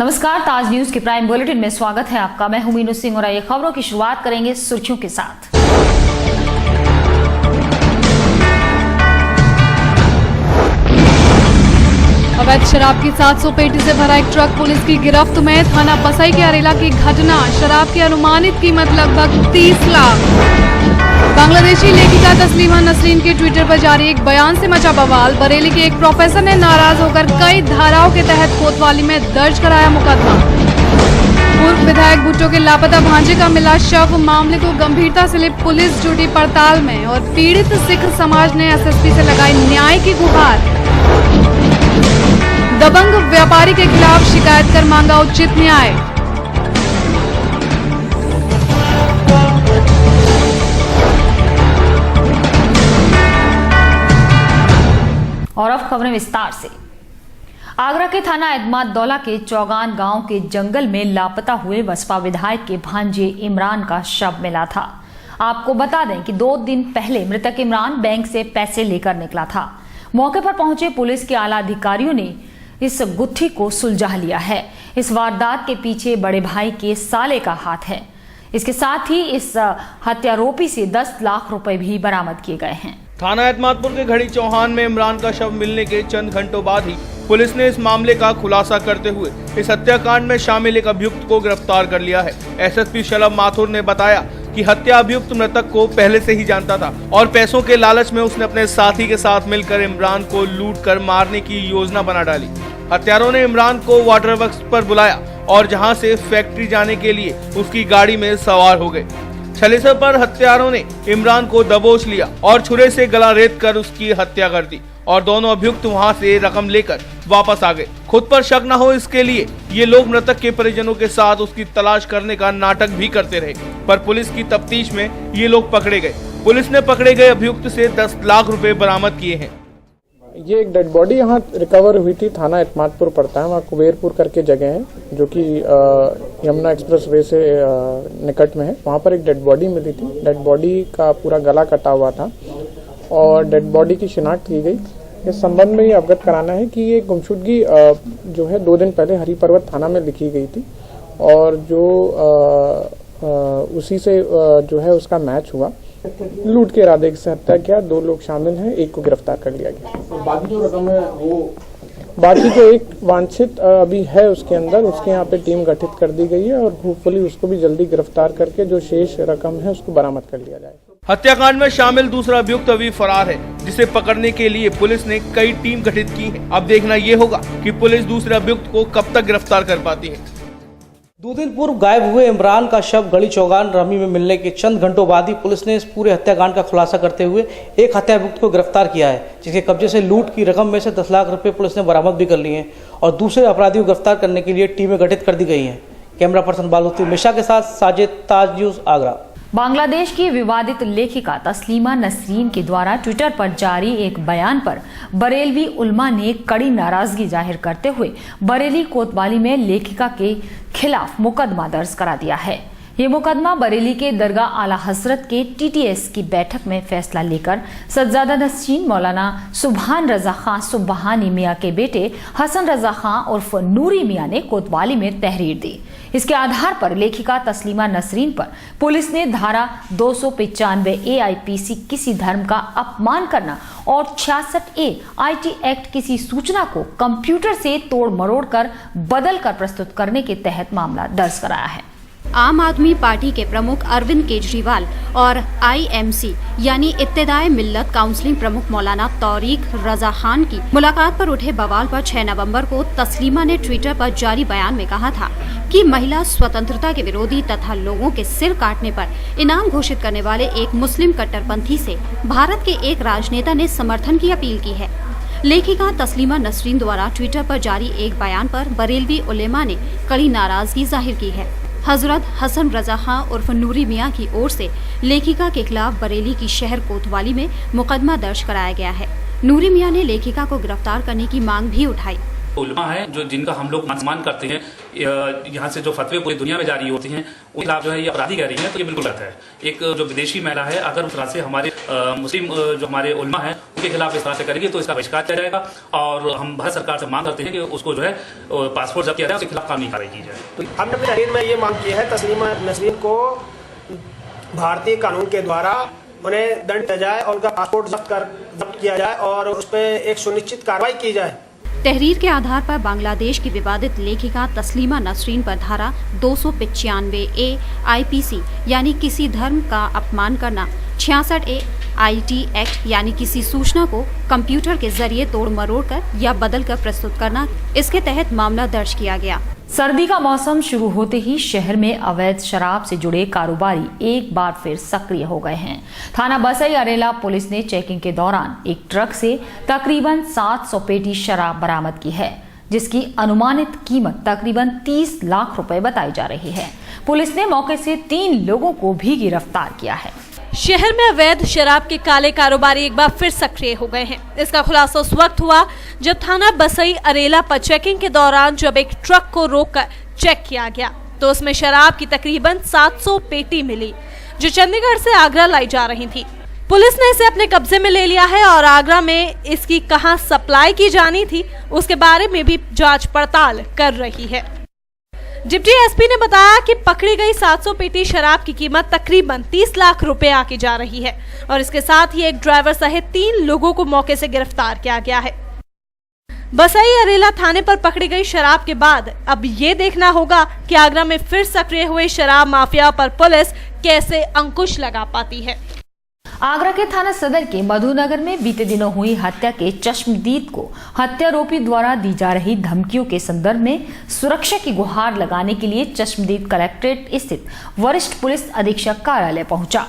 नमस्कार, ताज न्यूज के prime bulletin में स्वागत है आपका। मैं हूं मीनू सिंह और आइए खबरों की शुरुआत करेंगे सुर्खियों के साथ। अवैध शराब की 700 पेटी से भरा एक ट्रक पुलिस की गिरफ्त में। थाना बसई के अरेला की घटना। शराब की अनुमानित कीमत लगभग 30 लाख। बांग्लादेशी लेखिका तस्लीमा नसरीन के ट्विटर पर जारी एक बयान से मचा बवाल। बरेली के एक प्रोफेसर ने नाराज होकर कई धाराओं के तहत कोतवाली में दर्ज कराया मुकदमा। पूर्व विधायक भुट्टो के लापता भांजे का मिला शव। मामले को गंभीरता से ले पुलिस जुटी पड़ताल में और पीड़ित सिख समाज ने एसएसपी से लगाई न्याय की गुहार। दबंग व्यापारी के खिलाफ शिकायत कर मांगा उचित न्याय। और अब खबरें विस्तार से। आगरा के थाना एतमाद-दौला के चौगान गांव के जंगल में लापता हुए बसपा विधायक के भांजे इमरान का शव मिला था। आपको बता दें कि 2 दिन पहले मृतक इमरान बैंक से पैसे लेकर निकला था। मौके पर पहुंचे पुलिस के आला अधिकारियों ने इस गुत्थी को सुलझा लिया है। इस वारदात के पीछे बड़े भाई के साले का हाथ है। इसके साथ ही इस हत्यारोपी से 10 लाख रुपए भी बरामद किए गए हैं। थाना एतमादपुर के घड़ी चौहान में इमरान का शव मिलने के चंद घंटों बाद ही पुलिस ने इस मामले का खुलासा करते हुए इस हत्याकांड में शामिल एक अभियुक्त को गिरफ्तार कर लिया है। एसएसपी शलभ माथुर ने बताया कि हत्या अभियुक्त मृतक को पहले से ही जानता था और पैसों के लालच में उसने अपने साथी के साथ मिलकर इमरान को लूट कर मारने की योजना बना डाली। हत्यारों ने इमरान को वाटर वर्क्स पर बुलाया और जहां से फैक्ट्री जाने के लिए उसकी गाड़ी में सवार हो गए। छलीसर पर हत्यारों ने इमरान को दबोच लिया और छुरे से गला रेत कर उसकी हत्या कर दी और दोनों अभियुक्त वहां से रकम लेकर वापस आ गए। खुद पर शक न हो इसके लिए ये लोग मृतक के परिजनों के साथ उसकी तलाश करने का नाटक भी करते रहे, पर पुलिस की तफ्तीश में ये लोग पकड़े गए। पुलिस ने पकड़े गए अभियुक्त से 10 लाख रुपए बरामद किए हैं। ये एक डेड बॉडी यहाँ रिकवर हुई थी। थाना एतमादपुर पड़ता है, वहाँ कुबेरपुर करके जगह है जो कि यमुना एक्सप्रेस वे से निकट में है। वहाँ पर एक डेड बॉडी मिली थी। डेड बॉडी का पूरा गला कटा हुआ था और डेड बॉडी की शिनाख्त की गई। इस संबंध में ये अवगत कराना है कि ये गुमशुदगी जो है 2 दिन पहले हरि पर्वत थाना में लिखी गई थी और जो उसी से जो है उसका मैच हुआ। लूट के इरादे से हत्या किया। 2 लोग शामिल हैं, एक को गिरफ्तार कर लिया गया। बाकी जो रकम है वो बाकी जो एक वांछित अभी है उसके अंदर, उसके यहाँ पे टीम गठित कर दी गई है और होपफुली उसको भी जल्दी गिरफ्तार करके जो शेष रकम है उसको बरामद कर लिया जाए। हत्याकांड में शामिल दूसरा अभियुक्त अभी फरार है, जिसे पकड़ने के लिए पुलिस ने कई टीम गठित की है। अब देखना ये होगा कि पुलिस दूसरे अभियुक्त को कब तक गिरफ्तार कर पाती है। 2 दिन पूर्व गायब हुए इमरान का शव गली चौगान रमी में मिलने के चंद घंटों बाद ही पुलिस ने इस पूरे हत्याकांड का खुलासा करते हुए एक हत्याभियुक्त को गिरफ्तार किया है, जिसके कब्जे से लूट की रकम में से 10 लाख रुपए पुलिस ने बरामद भी कर लिए हैं और दूसरे अपराधियों को गिरफ्तार करने के लिए टीमें गठित कर दी गई हैं। कैमरा पर्सन बालूती मिश्रा के साथ साजिद, ताज न्यूज, आगरा। बांग्लादेश की विवादित लेखिका तस्लीमा नसरीन के द्वारा ट्विटर पर जारी एक बयान पर बरेलवी उल्मा ने कड़ी नाराजगी जाहिर करते हुए बरेली कोतवाली में लेखिका के खिलाफ मुकदमा दर्ज करा दिया है। ये मुकदमा बरेली के दरगाह आला हजरत के टीटीएस की बैठक में फैसला लेकर सज्जादा नसरीन मौलाना सुभान रजा खां सुबहानी मियाँ के बेटे हसन रजा खां उर्फ नूरी मियाँ ने कोतवाली में तहरीर दी। इसके आधार पर लेखिका तस्लीमा नसरीन पर पुलिस ने धारा 295 AIPC किसी धर्म का अपमान करना और 66A IT एक्ट किसी सूचना को कंप्यूटर से तोड़ मरोड़ कर बदल कर प्रस्तुत करने के तहत मामला दर्ज कराया है। आम आदमी पार्टी के प्रमुख अरविंद केजरीवाल और IMC यानी इत्तेदाए मिल्लत काउंसिलिंग प्रमुख मौलाना तौरीक रजा खान की मुलाकात पर उठे बवाल पर 6 नवंबर को तस्लीमा ने ट्विटर पर जारी बयान में कहा था कि महिला स्वतंत्रता के विरोधी तथा लोगों के सिर काटने पर इनाम घोषित करने वाले एक मुस्लिम कट्टरपंथी से भारत के एक राजनेता ने समर्थन की अपील की है। लेखिका तस्लीमा नसरीन द्वारा ट्विटर पर जारी एक बयान पर बरेलवी उलेमा ने कड़ी नाराजगी जाहिर की है। हजरत हसन रजा खां उर्फ नूरी मियाँ की ओर से लेखिका के खिलाफ बरेली की शहर कोतवाली में मुकदमा दर्ज कराया गया है। नूरी मियाँ ने लेखिका को गिरफ्तार करने की मांग भी उठाई। उलमा है जो जिनका हम लोग सम्मान करते हैं, यहाँ से जो फतवे पूरी दुनिया में जारी होते हैं उनके खिलाफ जो है ये अपराधी कह रही है, तो ये बिल्कुल गलत है। एक जो विदेशी महिला है अगर उस तरह से हमारे मुस्लिम जो हमारे उलमा है उनके खिलाफ इस तरह से करेगी तो इसका बहिष्कार किया जाएगा और हम भारत सरकार से मांग करते हैं कि उसको जो है पासपोर्ट जब्त किया जाए, उसके खिलाफ कानूनी कार्रवाई की जाए। तो हमने अपनी तहरीर में ये मांग की है तस्लीमा नसरीन को भारतीय कानून के द्वारा उन्हें दंड दिया जाए और उनका पासपोर्ट जब्त किया जाए और उस पर एक सुनिश्चित कार्रवाई की जाए। तहरीर के आधार पर बांग्लादेश की विवादित लेखिका तस्लीमा नसरीन पर धारा 295A IPC यानी किसी धर्म का अपमान करना, 66A IT एक्ट यानी किसी सूचना को कंप्यूटर के जरिए तोड़ मरोड़ कर या बदल कर प्रस्तुत करना, इसके तहत मामला दर्ज किया गया। सर्दी का मौसम शुरू होते ही शहर में अवैध शराब से जुड़े कारोबारी एक बार फिर सक्रिय हो गए हैं। थाना बसई अरेला पुलिस ने चेकिंग के दौरान एक ट्रक से तकरीबन 700 पेटी शराब बरामद की है, जिसकी अनुमानित कीमत तकरीबन 30 लाख रुपए बताई जा रही है। पुलिस ने मौके से 3 लोगों को भी गिरफ्तार किया है। शहर में अवैध शराब के काले कारोबारी एक बार फिर सक्रिय हो गए हैं। इसका खुलासा उस वक्त हुआ जब थाना बसई अरेला पर चेकिंग के दौरान जब एक ट्रक को रोककर चेक किया गया तो उसमें शराब की तकरीबन 700 पेटी मिली, जो चंडीगढ़ से आगरा लाई जा रही थी। पुलिस ने इसे अपने कब्जे में ले लिया है और आगरा में इसकी कहां सप्लाई की जानी थी उसके बारे में भी जांच पड़ताल कर रही है। डिप्टी एसपी ने बताया कि पकड़ी गई 700 पेटी शराब की कीमत तकरीबन 30 लाख रुपए आकी जा रही है और इसके साथ ही एक ड्राइवर सहित 3 लोगों को मौके से गिरफ्तार किया गया है। बसई अरेला थाने पर पकड़ी गई शराब के बाद अब ये देखना होगा कि आगरा में फिर सक्रिय हुए शराब माफिया पर पुलिस कैसे अंकुश लगा पाती है। आगरा के थाना सदर के मधुनगर में बीते दिनों हुई हत्या के चश्मदीद को हत्यारोपी द्वारा दी जा रही धमकियों के संदर्भ में सुरक्षा की गुहार लगाने के लिए चश्मदीद कलेक्ट्रेट स्थित वरिष्ठ पुलिस अधीक्षक कार्यालय पहुंचा,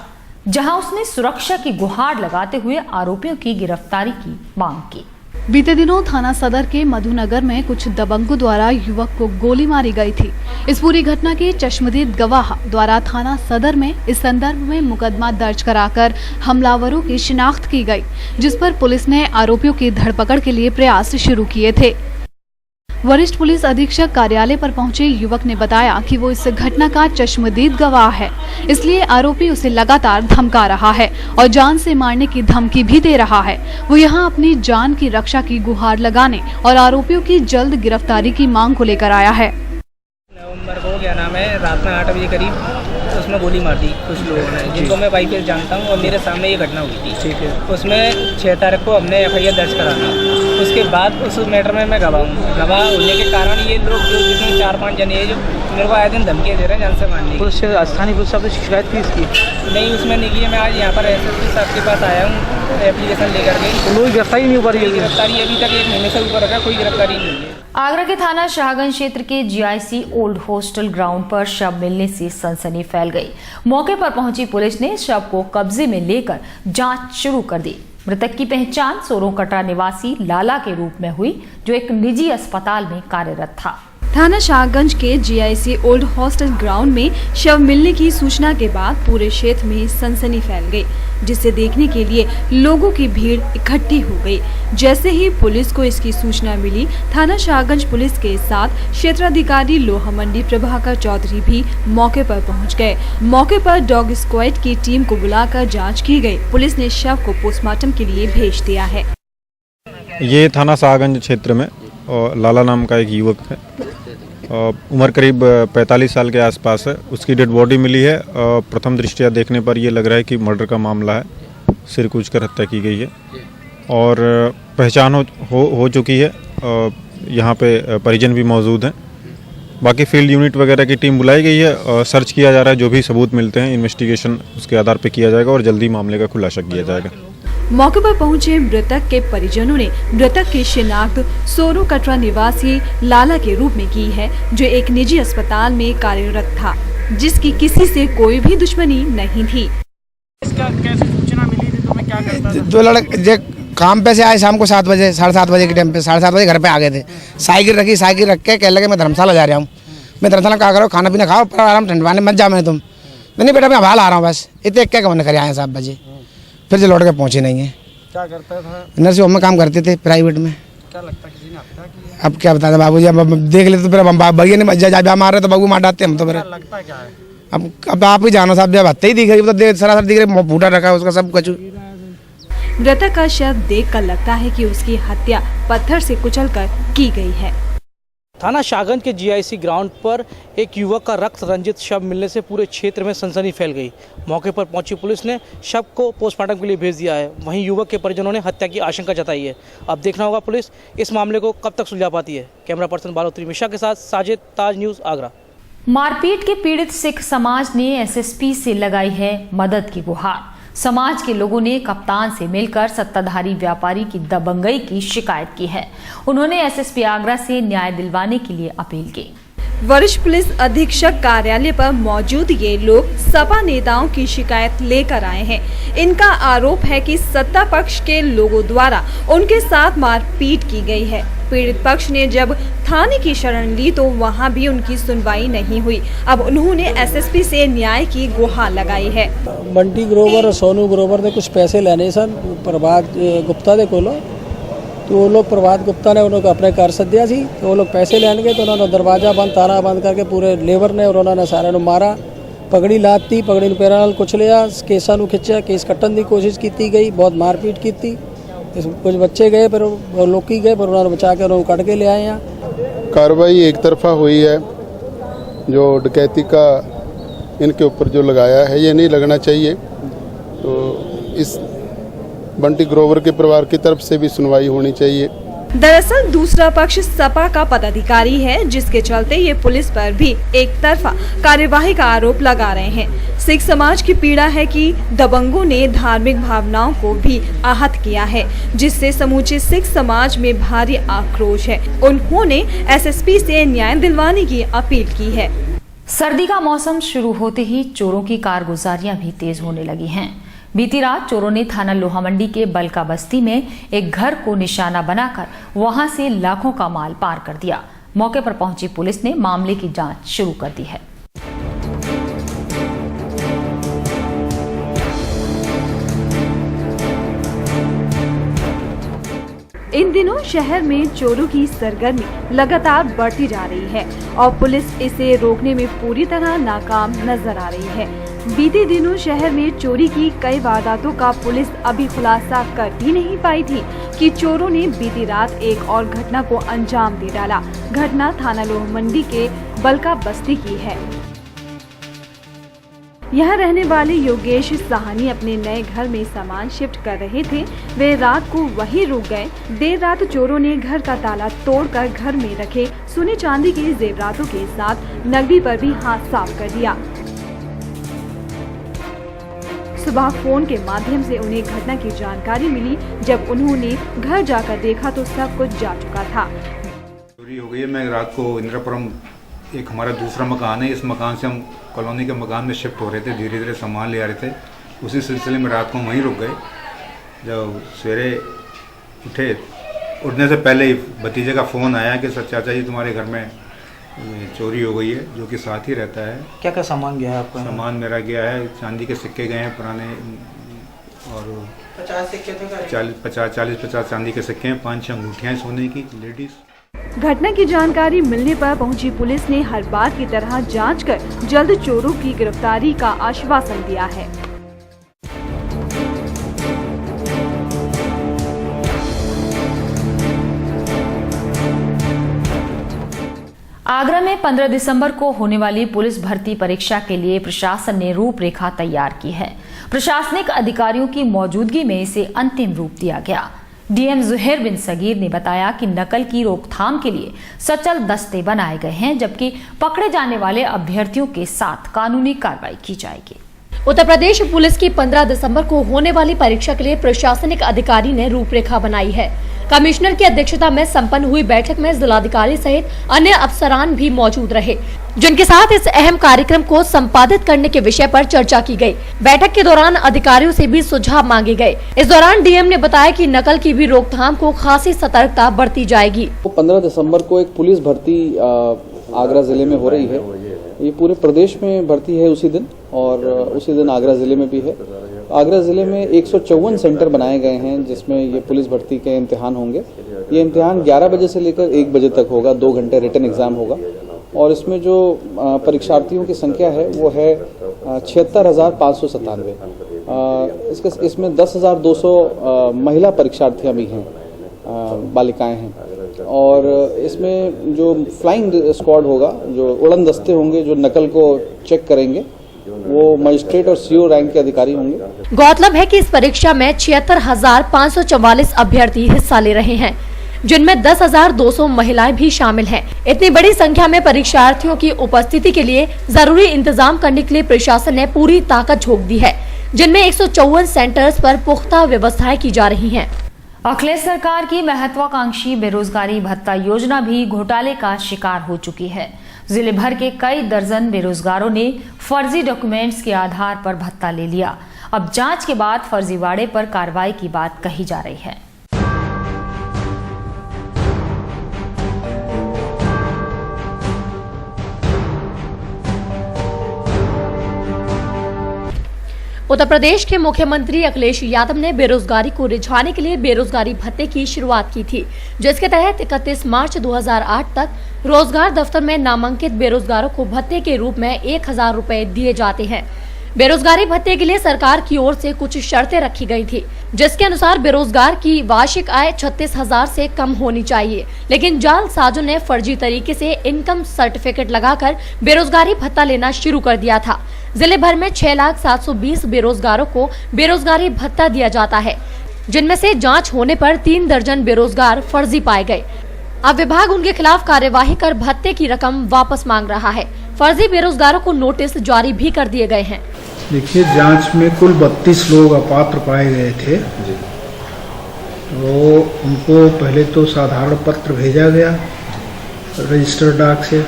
जहां उसने सुरक्षा की गुहार लगाते हुए आरोपियों की गिरफ्तारी की मांग की। बीते दिनों थाना सदर के मधुनगर में कुछ दबंगों द्वारा युवक को गोली मारी गई थी। इस पूरी घटना के चश्मदीद गवाह द्वारा थाना सदर में इस संदर्भ में मुकदमा दर्ज कराकर हमलावरों की शिनाख्त की गई, जिस पर पुलिस ने आरोपियों की धरपकड़ के लिए प्रयास शुरू किए थे। वरिष्ठ पुलिस अधीक्षक कार्यालय पर पहुंचे युवक ने बताया कि वो इस घटना का चश्मदीद गवाह है, इसलिए आरोपी उसे लगातार धमका रहा है और जान से मारने की धमकी भी दे रहा है। वो यहां अपनी जान की रक्षा की गुहार लगाने और आरोपियों की जल्द गिरफ्तारी की मांग को लेकर आया है। नवंबर को क्या नाम है रात में 8 बजे करीब उसमें गोली मार दी कुछ लोगों ने, जिनको मैं वाईपीएस जानता हूँ और मेरे सामने ये घटना हुई थी। ठीक है। उसमें 6 तारीख को हमने FIR दर्ज कराना, उसके बाद उस मैटर में मैं गवाह हूँ। गवाह होने के कारण ये लोग जो जिसमें 4-5 जने हैं जो मेरे को आए दिन धमकी दे रहे हैं जान से मारने की। स्थानीय पुलिस साहब से शिकायत की इसकी? नहीं, उसमें नहीं की है। मैं आज यहाँ पर SSP साहब के पास आया हूँ एप्लीकेशन लेकर के। कोई गिरफ्तारी नहीं हो पा रही है? गिरफ्तारी अभी तक 1 महीने से ऊपर रखा, कोई गिरफ्तारी नहीं है। आगरा के थाना शाहगंज क्षेत्र के GIC ओल्ड हॉस्टल ग्राउंड पर शव मिलने से सनसनी फैल गई। मौके पर पहुंची पुलिस ने शव को कब्जे में लेकर जांच शुरू कर दी। मृतक की पहचान सोरों कटरा निवासी लाला के रूप में हुई, जो एक निजी अस्पताल में कार्यरत था। थाना शाहगंज के GIC ओल्ड हॉस्टल ग्राउंड में शव मिलने की सूचना के बाद पूरे क्षेत्र में सनसनी फैल गई, जिसे देखने के लिए लोगों की भीड़ इकट्ठी हो गई। जैसे ही पुलिस को इसकी सूचना मिली, थाना शाहगंज पुलिस के साथ क्षेत्राधिकारी लोहा मंडी प्रभाकर चौधरी भी मौके पर पहुंच गए। मौके पर डॉग स्क्वाड की टीम को बुलाकर जाँच की गयी। पुलिस ने शव को पोस्टमार्टम के लिए भेज दिया है। ये थाना शाहगंज क्षेत्र में लाला नाम का एक युवक है, उम्र करीब 45 साल के आसपास है। उसकी डेड बॉडी मिली है। प्रथम दृष्टया देखने पर यह लग रहा है कि मर्डर का मामला है, सिर कूचकर हत्या की गई है और पहचान हो चुकी है। यहाँ पे परिजन भी मौजूद हैं। बाकी फील्ड यूनिट वगैरह की टीम बुलाई गई है। सर्च किया जा रहा है, जो भी सबूत मिलते हैं इन्वेस्टिगेशन उसके आधार पर किया जाएगा और जल्दी मामले का खुलासा किया जाएगा। मौके पर पहुंचे मृतक के परिजनों ने मृतक की शिनाख्त सोरो कटरा निवासी लाला के रूप में की है, जो एक निजी अस्पताल में कार्यरत था, जिसकी किसी से कोई भी दुश्मनी नहीं थी। इसका कैसे सूचना मिली थी, तुम्हें क्या करता था? दो लड़के काम पे से आए शाम को 7 बजे 7:30 बजे के टाइम पे 7:30 बजे घर पे आ गए थे। साइकिल रख के कह लगे मैं धर्मशाला जा रहा हूँ। मैं धर्मशाला क्या करो, खाना पीना खाओ पर आराम ठंड पानी मत जा मैं तुम। नहीं बेटा मैं हवाल आ रहा हूँ, बस इतने क्या कमन कर आए 7 बजे। फिर से लौट के पहुँचे नहीं है। क्या करता था? नर्सिंग होम में काम करते थे प्राइवेट में। क्या लगता है किसी ने हत्या की है? अब क्या बताते बाबू जी, अब देख लेते तो फिर हम भैया ने जब मार रहे तो बाबू मार डालते हम तो फिर। लगता क्या है? अब आप ही जानो साहब, जब हत्या ही दिख रही तो सरासर दिख रही, फूटा रखा है उसका सब कचू। मृतक का शव देखकर लगता है कि उसकी हत्या पत्थर से कुचलकर की गई है। थाना शाहगंज के जीआईसी ग्राउंड पर एक युवक का रक्त रंजित शव मिलने से पूरे क्षेत्र में सनसनी फैल गई। मौके पर पहुंची पुलिस ने शव को पोस्टमार्टम के लिए भेज दिया है। वहीं युवक के परिजनों ने हत्या की आशंका जताई है। अब देखना होगा पुलिस इस मामले को कब तक सुलझा पाती है। कैमरा पर्सन बालोत्री मिश्रा के साथ साजिद, ताज न्यूज़, आगरा। मारपीट के पीड़ित सिख समाज ने एसएसपी से लगाई है मदद की गुहार। समाज के लोगों ने कप्तान से मिलकर सत्ताधारी व्यापारी की दबंगई की शिकायत की है। उन्होंने एसएसपी आगरा से न्याय दिलवाने के लिए अपील की। वरिष्ठ पुलिस अधीक्षक कार्यालय पर मौजूद ये लोग सपा नेताओं की शिकायत लेकर आए हैं। इनका आरोप है कि सत्ता पक्ष के लोगों द्वारा उनके साथ मारपीट की गई है। पीड़ित पक्ष ने जब थाने की शरण ली तो वहां भी उनकी सुनवाई नहीं हुई। अब उन्होंने एसएसपी से न्याय की गुहार लगाई है। बंटी ग्रोवर और सोनू ग्रोवर ने कुछ पैसे लेने सन प्रभात गुप्ता दे कोलो, तो वो लोग प्रभात गुप्ता ने उन्होंने अपने घर सद्या सी, तो वो लोग पैसे लेने गए तो उन्होंने दरवाजा बंद ताला बंद करके पूरे लेबर ने और उन्होंने सारे ने मारा। पगड़ी लाती, पगड़ी पैर नाल कुछ लिया, केसा नू खिंचा, केस कट्टन की कोशिश की गई, बहुत मारपीट की थी। कुछ बच्चे गए पर लोग गए पर उन्होंने बचा के उन्होंने कट के ले आए। यहाँ कार्रवाई एक तरफा हुई है। जो डकैती का इनके ऊपर जो लगाया है ये नहीं लगना चाहिए, तो इस बंटी ग्रोवर के परिवार की तरफ से भी सुनवाई होनी चाहिए। दरअसल दूसरा पक्ष सपा का पदाधिकारी है, जिसके चलते ये पुलिस पर भी एक तरफा कार्यवाही का आरोप लगा रहे हैं। सिख समाज की पीड़ा है कि दबंगों ने धार्मिक भावनाओं को भी आहत किया है, जिससे समूचे सिख समाज में भारी आक्रोश है। उन्होंने एसएसपी से न्याय दिलवाने की अपील की है। सर्दी का मौसम शुरू होते ही चोरों की कारगुजारियां भी तेज होने लगी हैं। बीती रात चोरों ने थाना लोहामंडी के बलका बस्ती में एक घर को निशाना बनाकर वहां से लाखों का माल पार कर दिया। मौके पर पहुंची पुलिस ने मामले की जांच शुरू कर दी है। इन दिनों शहर में चोरों की सरगर्मी लगातार बढ़ती जा रही है और पुलिस इसे रोकने में पूरी तरह नाकाम नजर आ रही है। बीते दिनों शहर में चोरी की कई वारदातों का पुलिस अभी खुलासा कर ही नहीं पाई थी कि चोरों ने बीती रात एक और घटना को अंजाम दे डाला। घटना थाना लोहामंडी के बलका बस्ती की है। यहाँ रहने वाले योगेश साहनी अपने नए घर में सामान शिफ्ट कर रहे थे। वे रात को वहीं रुक गए। देर रात चोरों ने घर का ताला तोड़कर घर में रखे सोने चांदी के जेवरातों के साथ नकदी पर भी हाथ साफ कर दिया। सुबह फोन के माध्यम से उन्हें घटना की जानकारी मिली। जब उन्होंने घर जाकर देखा तो सब कुछ जा चुका था। चोरी हो गई है। मैं रात को इंदिरापुरम एक हमारा दूसरा मकान है, इस मकान से हम कॉलोनी के मकान में शिफ्ट हो रहे थे, धीरे धीरे सामान ले आ रहे थे। उसी सिलसिले में रात को वहीं रुक गए। जब सवेरे उठे, उठने से पहले ही भतीजे का फ़ोन आया कि सर चाचा जी तुम्हारे घर में चोरी हो गई है, जो कि साथ ही रहता है। क्या क्या सामान गया है आपका? सामान मेरा गया है, चांदी के सिक्के गए हैं पुराने, और 50 चांदी के सिक्के हैं, 5-6 अंगूठियाँ सोने की लेडीज़। घटना की जानकारी मिलने पर पहुंची पुलिस ने हर बार की तरह जांच कर जल्द चोरों की गिरफ्तारी का आश्वासन दिया है। आगरा में 15 दिसंबर को होने वाली पुलिस भर्ती परीक्षा के लिए प्रशासन ने रूपरेखा तैयार की है। प्रशासनिक अधिकारियों की मौजूदगी में इसे अंतिम रूप दिया गया। डीएम जुहैर बिन सगीर ने बताया कि नकल की रोकथाम के लिए सचल दस्ते बनाए गए हैं, जबकि पकड़े जाने वाले अभ्यर्थियों के साथ कानूनी कार्रवाई की जाएगी। उत्तर प्रदेश पुलिस की 15 दिसंबर को होने वाली परीक्षा के लिए प्रशासनिक अधिकारी ने रूपरेखा बनाई है। कमिश्नर की अध्यक्षता में संपन्न हुई बैठक में जिलाधिकारी सहित अन्य अफसरान भी मौजूद रहे, जिनके साथ इस अहम कार्यक्रम को संपादित करने के विषय पर चर्चा की गई। बैठक के दौरान अधिकारियों से भी सुझाव मांगे गए। इस दौरान डीएम ने बताया कि नकल की भी रोकथाम को खासी सतर्कता बरती जाएगी। 15 दिसंबर को एक पुलिस भर्ती आगरा जिले में हो रही है। ये पूरे प्रदेश में भर्ती है उसी दिन, और उसी दिन आगरा जिले में भी है। आगरा जिले में 154 सेंटर बनाए गए हैं जिसमें ये पुलिस भर्ती के इम्तिहान होंगे, ये इम्तिहान 11 बजे से लेकर 1 बजे तक होगा, 2 घंटे रिटन एग्जाम होगा और इसमें जो परीक्षार्थियों की संख्या है वो है 76,597। इसमें 10,200 महिला परीक्षार्थियां भी हैं, बालिकाएं हैं और इसमें जो फ्लाइंग स्क्वाड होगा, जो उड़न दस्ते होंगे जो नकल को चेक करेंगे, वो मजिस्ट्रेट और सीओ रैंक के अधिकारी होंगे। गौरतलब है कि इस परीक्षा में 76,544 अभ्यर्थी हिस्सा ले रहे हैं, जिनमें 10,200 महिलाएं भी शामिल हैं। इतनी बड़ी संख्या में परीक्षार्थियों की उपस्थिति के लिए जरूरी इंतजाम करने के लिए प्रशासन ने पूरी ताकत झोंक दी है, जिनमें 154 सेंटर्स पर पुख्ता व्यवस्थाएं की जा रही हैं। अखिलेश सरकार की महत्वाकांक्षी बेरोजगारी भत्ता योजना भी घोटाले का शिकार हो चुकी है। जिले भर के कई दर्जन बेरोजगारों ने फर्जी डॉक्यूमेंट्स के आधार पर भत्ता ले लिया। अब जांच के बाद फर्जीवाड़े पर कार्रवाई की बात कही जा रही है। उत्तर प्रदेश के मुख्यमंत्री अखिलेश यादव ने बेरोजगारी को रिझाने के लिए बेरोजगारी भत्ते की शुरुआत की थी, जिसके तहत 31 मार्च 2008 तक रोजगार दफ्तर में नामांकित बेरोजगारों को भत्ते के रूप में 1,000 रुपए दिए जाते हैं। बेरोजगारी भत्ते के लिए सरकार की ओर से कुछ शर्तें रखी गई थी, जिसके अनुसार बेरोजगार की वार्षिक आय 36,000 से कम होनी चाहिए, लेकिन जालसाजों ने फर्जी तरीके से इनकम सर्टिफिकेट लगाकर बेरोजगारी भत्ता लेना शुरू कर दिया था। जिले भर में 6,720 बेरोजगारों को बेरोजगारी भत्ता दिया जाता है, जिनमें से जांच होने पर 3 दर्जन बेरोजगार फर्जी पाए गए। अब विभाग उनके खिलाफ कार्यवाही कर भत्ते की रकम वापस मांग रहा है। फर्जी बेरोजगारों को नोटिस जारी भी कर दिए गए हैं। देखिए, जांच में कुल 32 लोग अपात्र पाए गए थे, तो उनको पहले तो साधारण पत्र भेजा गया रजिस्टर्ड डाक से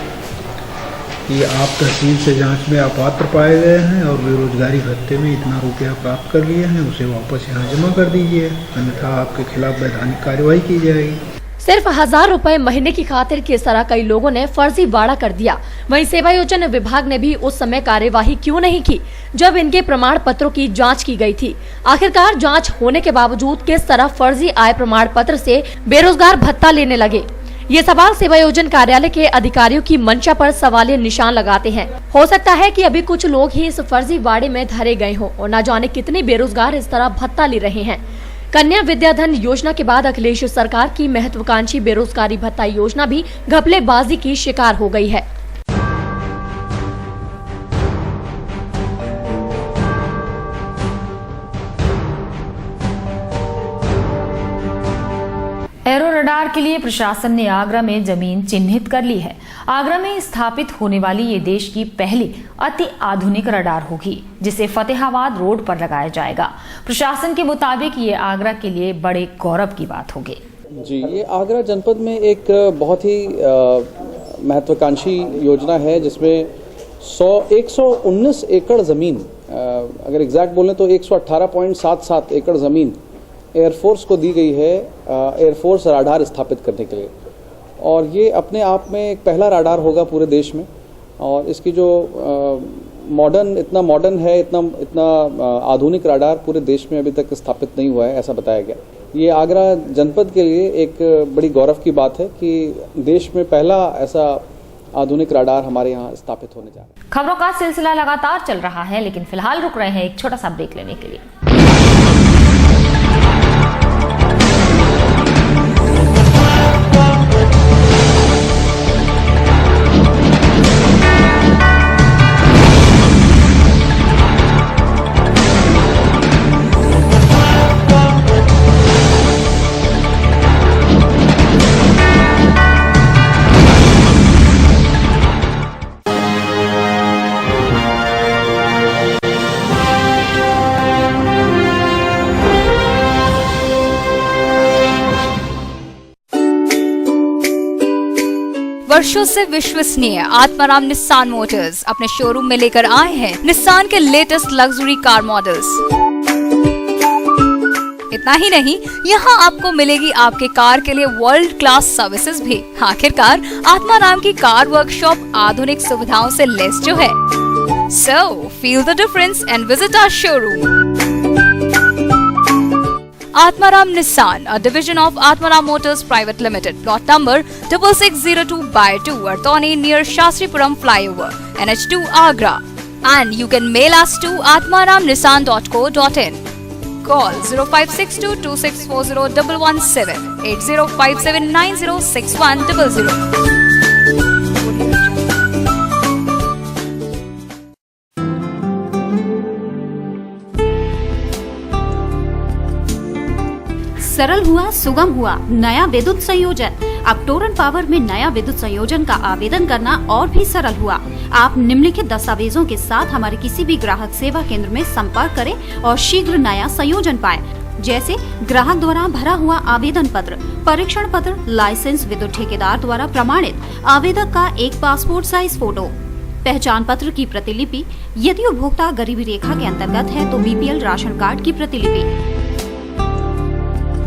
कि आप तहसील से जांच में अपात्र पाए गए हैं और बेरोजगारी भत्ते में इतना रुपया प्राप्त कर लिए हैं, उसे वापस यहाँ जमा कर दीजिए, अन्यथा आपके खिलाफ वैधानिक कार्रवाई की जाएगी। सिर्फ 1,000 रुपए महीने की खातिर किस तरह कई लोगों ने फर्जीवाड़ा कर दिया। वहीं सेवायोजन विभाग ने भी उस समय कार्यवाही क्यों नहीं की जब इनके प्रमाण पत्रों की जांच की गई थी। आखिरकार जांच होने के बावजूद किस तरह फर्जी आय प्रमाण पत्र से बेरोजगार भत्ता लेने लगे, ये सवाल सेवायोजन कार्यालय के अधिकारियों की मंशा पर सवालिया निशान लगाते हैं। हो सकता है कि अभी कुछ लोग ही इस फर्जीवाड़े में धरे गए हों और न जाने कितने बेरोजगार इस तरह भत्ता ले रहे हैं। कन्या विद्याधन योजना के बाद अखिलेश सरकार की महत्वाकांक्षी बेरोजगारी भत्ता योजना भी घपलेबाजी की शिकार हो गई है। एरो रडार के लिए प्रशासन ने आगरा में जमीन चिन्हित कर ली है। आगरा में स्थापित होने वाली ये देश की पहली अति आधुनिक रडार होगी, जिसे फतेहाबाद रोड पर लगाया जाएगा। प्रशासन के मुताबिक ये आगरा के लिए बड़े गौरव की बात होगी। जी, ये आगरा जनपद में एक बहुत ही महत्वाकांक्षी योजना है, जिसमें 119 एकड़ जमीन, अगर एग्जैक्ट बोलें तो 118.77 एकड़ जमीन एयरफोर्स को दी गई है एयरफोर्स राडार स्थापित करने के लिए। और ये अपने आप में एक पहला राडार होगा पूरे देश में। और इसकी जो इतना मॉडर्न है, इतना आधुनिक राडार पूरे देश में अभी तक स्थापित नहीं हुआ है, ऐसा बताया गया। ये आगरा जनपद के लिए एक बड़ी गौरव की बात है कि देश में पहला ऐसा आधुनिक राडार हमारे यहाँ स्थापित होने जा रहा है। खबरों का सिलसिला लगातार चल रहा है, लेकिन फिलहाल रुक रहे हैं एक छोटा सा ब्रेक लेने के लिए। वर्षों से विश्वसनीय आत्माराम निस्सान मोटर्स अपने शोरूम में लेकर आए हैं निस्सान के लेटेस्ट लग्जरी कार मॉडल्स। इतना ही नहीं, यहाँ आपको मिलेगी आपके कार के लिए वर्ल्ड क्लास सर्विसेज भी। आखिरकार आत्माराम की कार वर्कशॉप आधुनिक सुविधाओं से लैस जो है। So feel the difference and visit our showroom. Atmaram Nissan, a division of Atmaram Motors Private Limited, plot number 6602/2, Artoni near Shastripuram Flyover, NH2 Agra. And you can mail us to atmaramnissan.co.in. Call 0562264017, 8057906100. सरल हुआ, सुगम हुआ नया विद्युत संयोजन। अब Torrent power में नया विद्युत संयोजन का आवेदन करना और भी सरल हुआ। आप निम्नलिखित दस्तावेजों के साथ हमारे किसी भी ग्राहक सेवा केंद्र में संपर्क करें और शीघ्र नया संयोजन पाएं। जैसे ग्राहक द्वारा भरा हुआ आवेदन पत्र, परीक्षण पत्र, लाइसेंस, विद्युत ठेकेदार द्वारा प्रमाणित आवेदक का एक पासपोर्ट साइज फोटो, पहचान पत्र की प्रतिलिपि, यदि उपभोक्ता गरीबी रेखा के अंतर्गत है तो बीपीएल राशन कार्ड की प्रतिलिपि।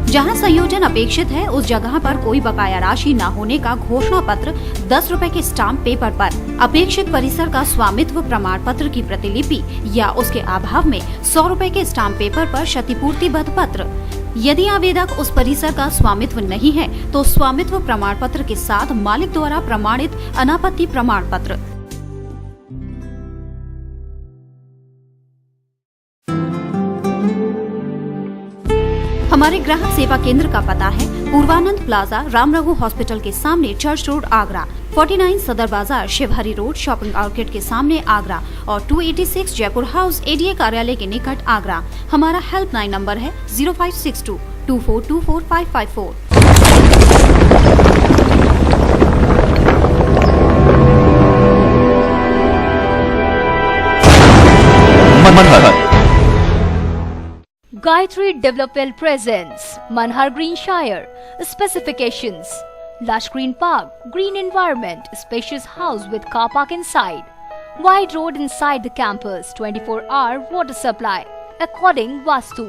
जहां संयोजन अपेक्षित है उस जगह पर कोई बकाया राशि न होने का घोषणा पत्र 10 रुपए के स्टाम्प पेपर पर, अपेक्षित परिसर का स्वामित्व प्रमाण पत्र की प्रतिलिपि या उसके अभाव में 100 रुपए के स्टाम्प पेपर पर क्षतिपूर्तिबद्ध पत्र। यदि आवेदक उस परिसर का स्वामित्व नहीं है तो स्वामित्व प्रमाण पत्र के साथ मालिक द्वारा प्रमाणित अनापत्ति प्रमाण पत्र। हमारे ग्राहक सेवा केंद्र का पता है पूर्वानंद प्लाजा, राम रघु हॉस्पिटल के सामने, चर्च रोड, आगरा, 49 सदर बाजार, शिवहरी रोड, शॉपिंग आउटलेट के सामने, आगरा और 286 जयपुर हाउस, एडीए कार्यालय के निकट, आगरा। हमारा हेल्पलाइन नंबर है 056224245554। Gayatri Development presents Manhar Green Shire. Specifications: lush green park, green environment, spacious house with car park inside, wide road inside the campus, 24-hour water supply, according Vastu.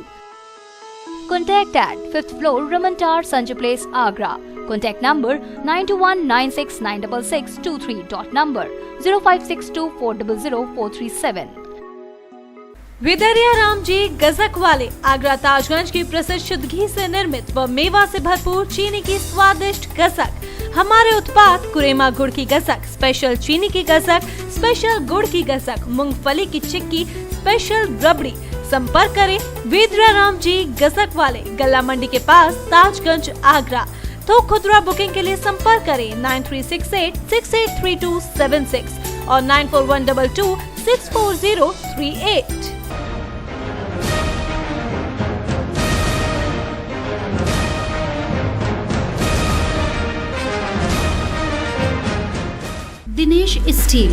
Contact at 5th floor, Raman Tower, Sanjay Place, Agra. Contact number 9219696623. Dot number 0562400437. विदरिया Ram ji गजक वाले आगरा ताजगंज की प्रसिद्ध शुद्ध घी से निर्मित व मेवा से भरपूर चीनी की स्वादिष्ट गजक। हमारे उत्पाद कुरेमा गुड़ की गजक, स्पेशल चीनी की गजक, स्पेशल गुड़ की गजक, मूंगफली की चिक्की, स्पेशल रबड़ी। संपर्क करें विदरिया राम जी गजक वाले, गल्ला मंडी के पास, ताजगंज, आगरा। तो खुदरा बुकिंग के लिए संपर्क करें 9368683276 और 9412264038। दिनेश स्टील,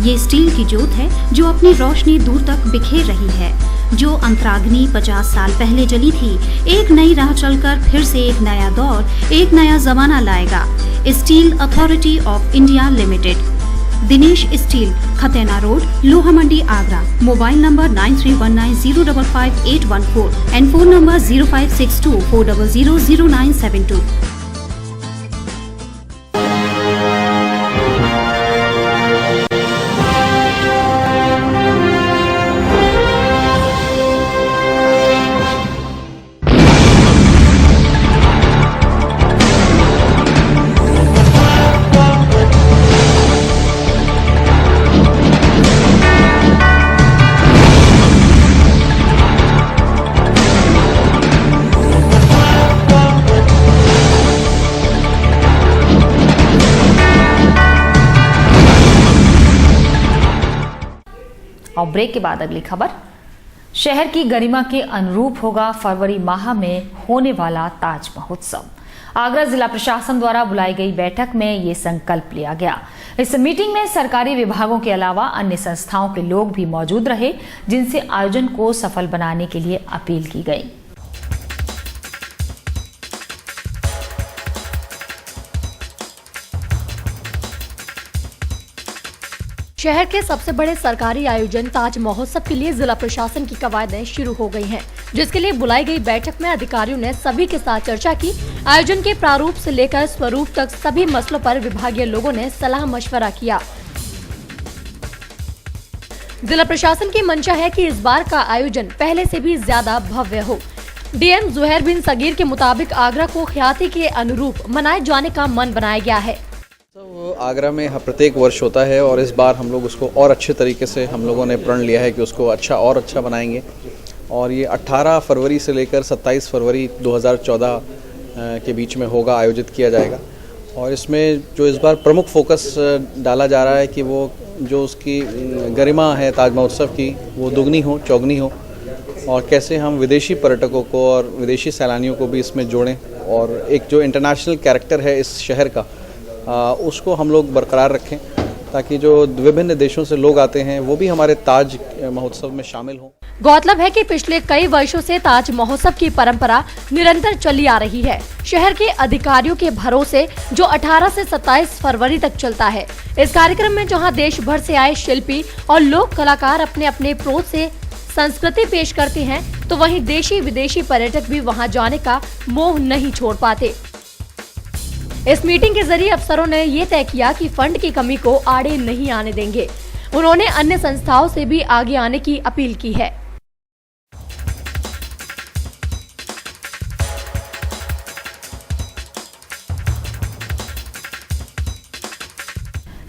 ये स्टील की जोत है जो अपनी रोशनी दूर तक बिखेर रही है। जो अंतराग्नि 50 साल पहले जली थी, एक नई राह चलकर फिर से एक नया दौर, एक नया जमाना लाएगा। Steel authority of India limited, Dinesh steel, Khatena road, Loha Mandi, Agra. Mobile number 9319055814 and phone number 0562400972। और ब्रेक के बाद अगली खबर, शहर की गरिमा के अनुरूप होगा फरवरी माह में होने वाला ताज महोत्सव। आगरा जिला प्रशासन द्वारा बुलाई गई बैठक में ये संकल्प लिया गया। इस मीटिंग में सरकारी विभागों के अलावा अन्य संस्थाओं के लोग भी मौजूद रहे, जिनसे आयोजन को सफल बनाने के लिए अपील की गई। शहर के सबसे बड़े सरकारी आयोजन ताज महोत्सव के लिए जिला प्रशासन की कवायदें शुरू हो गई हैं, जिसके लिए बुलाई गई बैठक में अधिकारियों ने सभी के साथ चर्चा की। आयोजन के प्रारूप से लेकर स्वरूप तक सभी मसलों पर विभागीय लोगों ने सलाह मशवरा किया। जिला प्रशासन की मंशा है कि इस बार का आयोजन पहले से भी ज्यादा भव्य हो। डीएम जुहैर बिन सगीर के मुताबिक आगरा को ख्याति के अनुरूप मनाए जाने का मन बनाया गया है। आगरा में प्रत्येक वर्ष होता है और इस बार हम लोग उसको और अच्छे तरीके से हम लोगों ने प्रण लिया है कि उसको अच्छा बनाएंगे। और ये 18 फरवरी से लेकर 27 फरवरी 2014 के बीच में होगा, आयोजित किया जाएगा। और इसमें जो इस बार प्रमुख फोकस डाला जा रहा है कि वो जो उसकी गरिमा है ताज महोत्सव की, वो दुगनी हो, चौगनी हो, और कैसे हम विदेशी पर्यटकों को और विदेशी सैलानियों को भी इसमें जोड़ें, और एक जो इंटरनेशनल कैरेक्टर है इस शहर का उसको हम लोग बरकरार रखें, ताकि जो विभिन्न देशों से लोग आते हैं वो भी हमारे ताज महोत्सव में शामिल हों। गौरतलब है कि पिछले कई वर्षों से ताज महोत्सव की परंपरा निरंतर चली आ रही है। शहर के अधिकारियों के भरोसे जो 18 से 27 फरवरी तक चलता है। इस कार्यक्रम में जहां देश भर से आए शिल्पी और लोक कलाकार अपने अपने प्रोज से संस्कृति पेश करते हैं, तो वहीं देशी विदेशी पर्यटक भी वहां जाने का मोह नहीं छोड़ पाते। इस मीटिंग के जरिए अफसरों ने ये तय किया कि फंड की कमी को आड़े नहीं आने देंगे। उन्होंने अन्य संस्थाओं से भी आगे आने की अपील की है।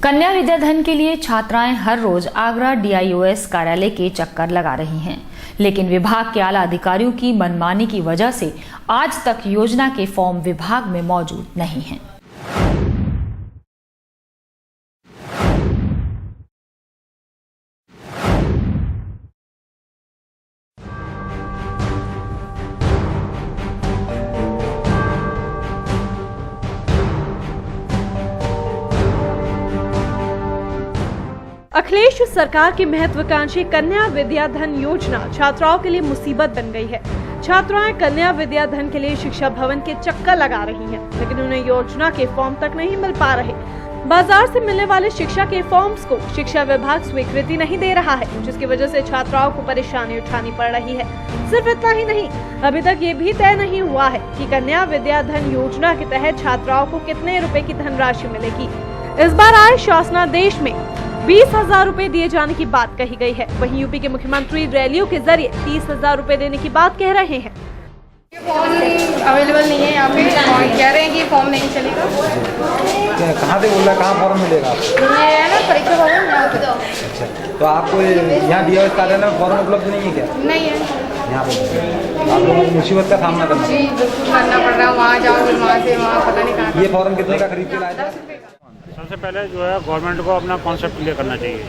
कन्या विद्याधन के लिए छात्राएं हर रोज आगरा DIOS कार्यालय के चक्कर लगा रही हैं, लेकिन विभाग के आला अधिकारियों की मनमानी की वजह से आज तक योजना के फॉर्म विभाग में मौजूद नहीं हैं। अखिलेश सरकार की महत्वाकांक्षी कन्या विद्याधन योजना छात्राओं के लिए मुसीबत बन गई है। छात्राएं कन्या विद्याधन के लिए शिक्षा भवन के चक्कर लगा रही हैं, लेकिन उन्हें योजना के फॉर्म तक नहीं मिल पा रहे। बाजार से मिलने वाले शिक्षा के फॉर्म्स को शिक्षा विभाग स्वीकृति नहीं दे रहा है, जिसकी वजह से छात्राओं को परेशानी उठानी पड़ रही है। सिर्फ इतना ही नहीं, अभी तक ये भी तय नहीं हुआ है कि कन्या विद्याधन योजना के तहत छात्राओं को कितने रुपए की धनराशि मिलेगी। इस बार आए शासनादेश में 20,000 रुपए दिए जाने की बात कही गई है। वहीं यूपी के मुख्यमंत्री रैलियों के जरिए 30,000 रुपए देने की बात कह रहे हैं। फॉर्म अवेलेबल नहीं है यहाँ पे, कह रहे हैं कि फॉर्म नहीं चलेगा। कहाँ से बोल रहा है, कहाँ फॉर्म मिलेगा? ये है ना परीक्षा भवन यहाँ पे। अच्छा, तो आपको यहाँ DIOS कार्यालय में फॉर्म उपलब्ध नहीं है क्या? नहीं है यहाँ पे। आप लोगों को मुसीबत का सामना करना जी बिल्कुल करना पड़ रहा है। वहाँ जाओ फिर वहाँ से वहाँ पता नहीं कहाँ। ये फॉर्म कितने का खरीद के लाया था? सबसे पहले जो है गवर्नमेंट को अपना कॉन्सेप्ट क्लियर करना चाहिए,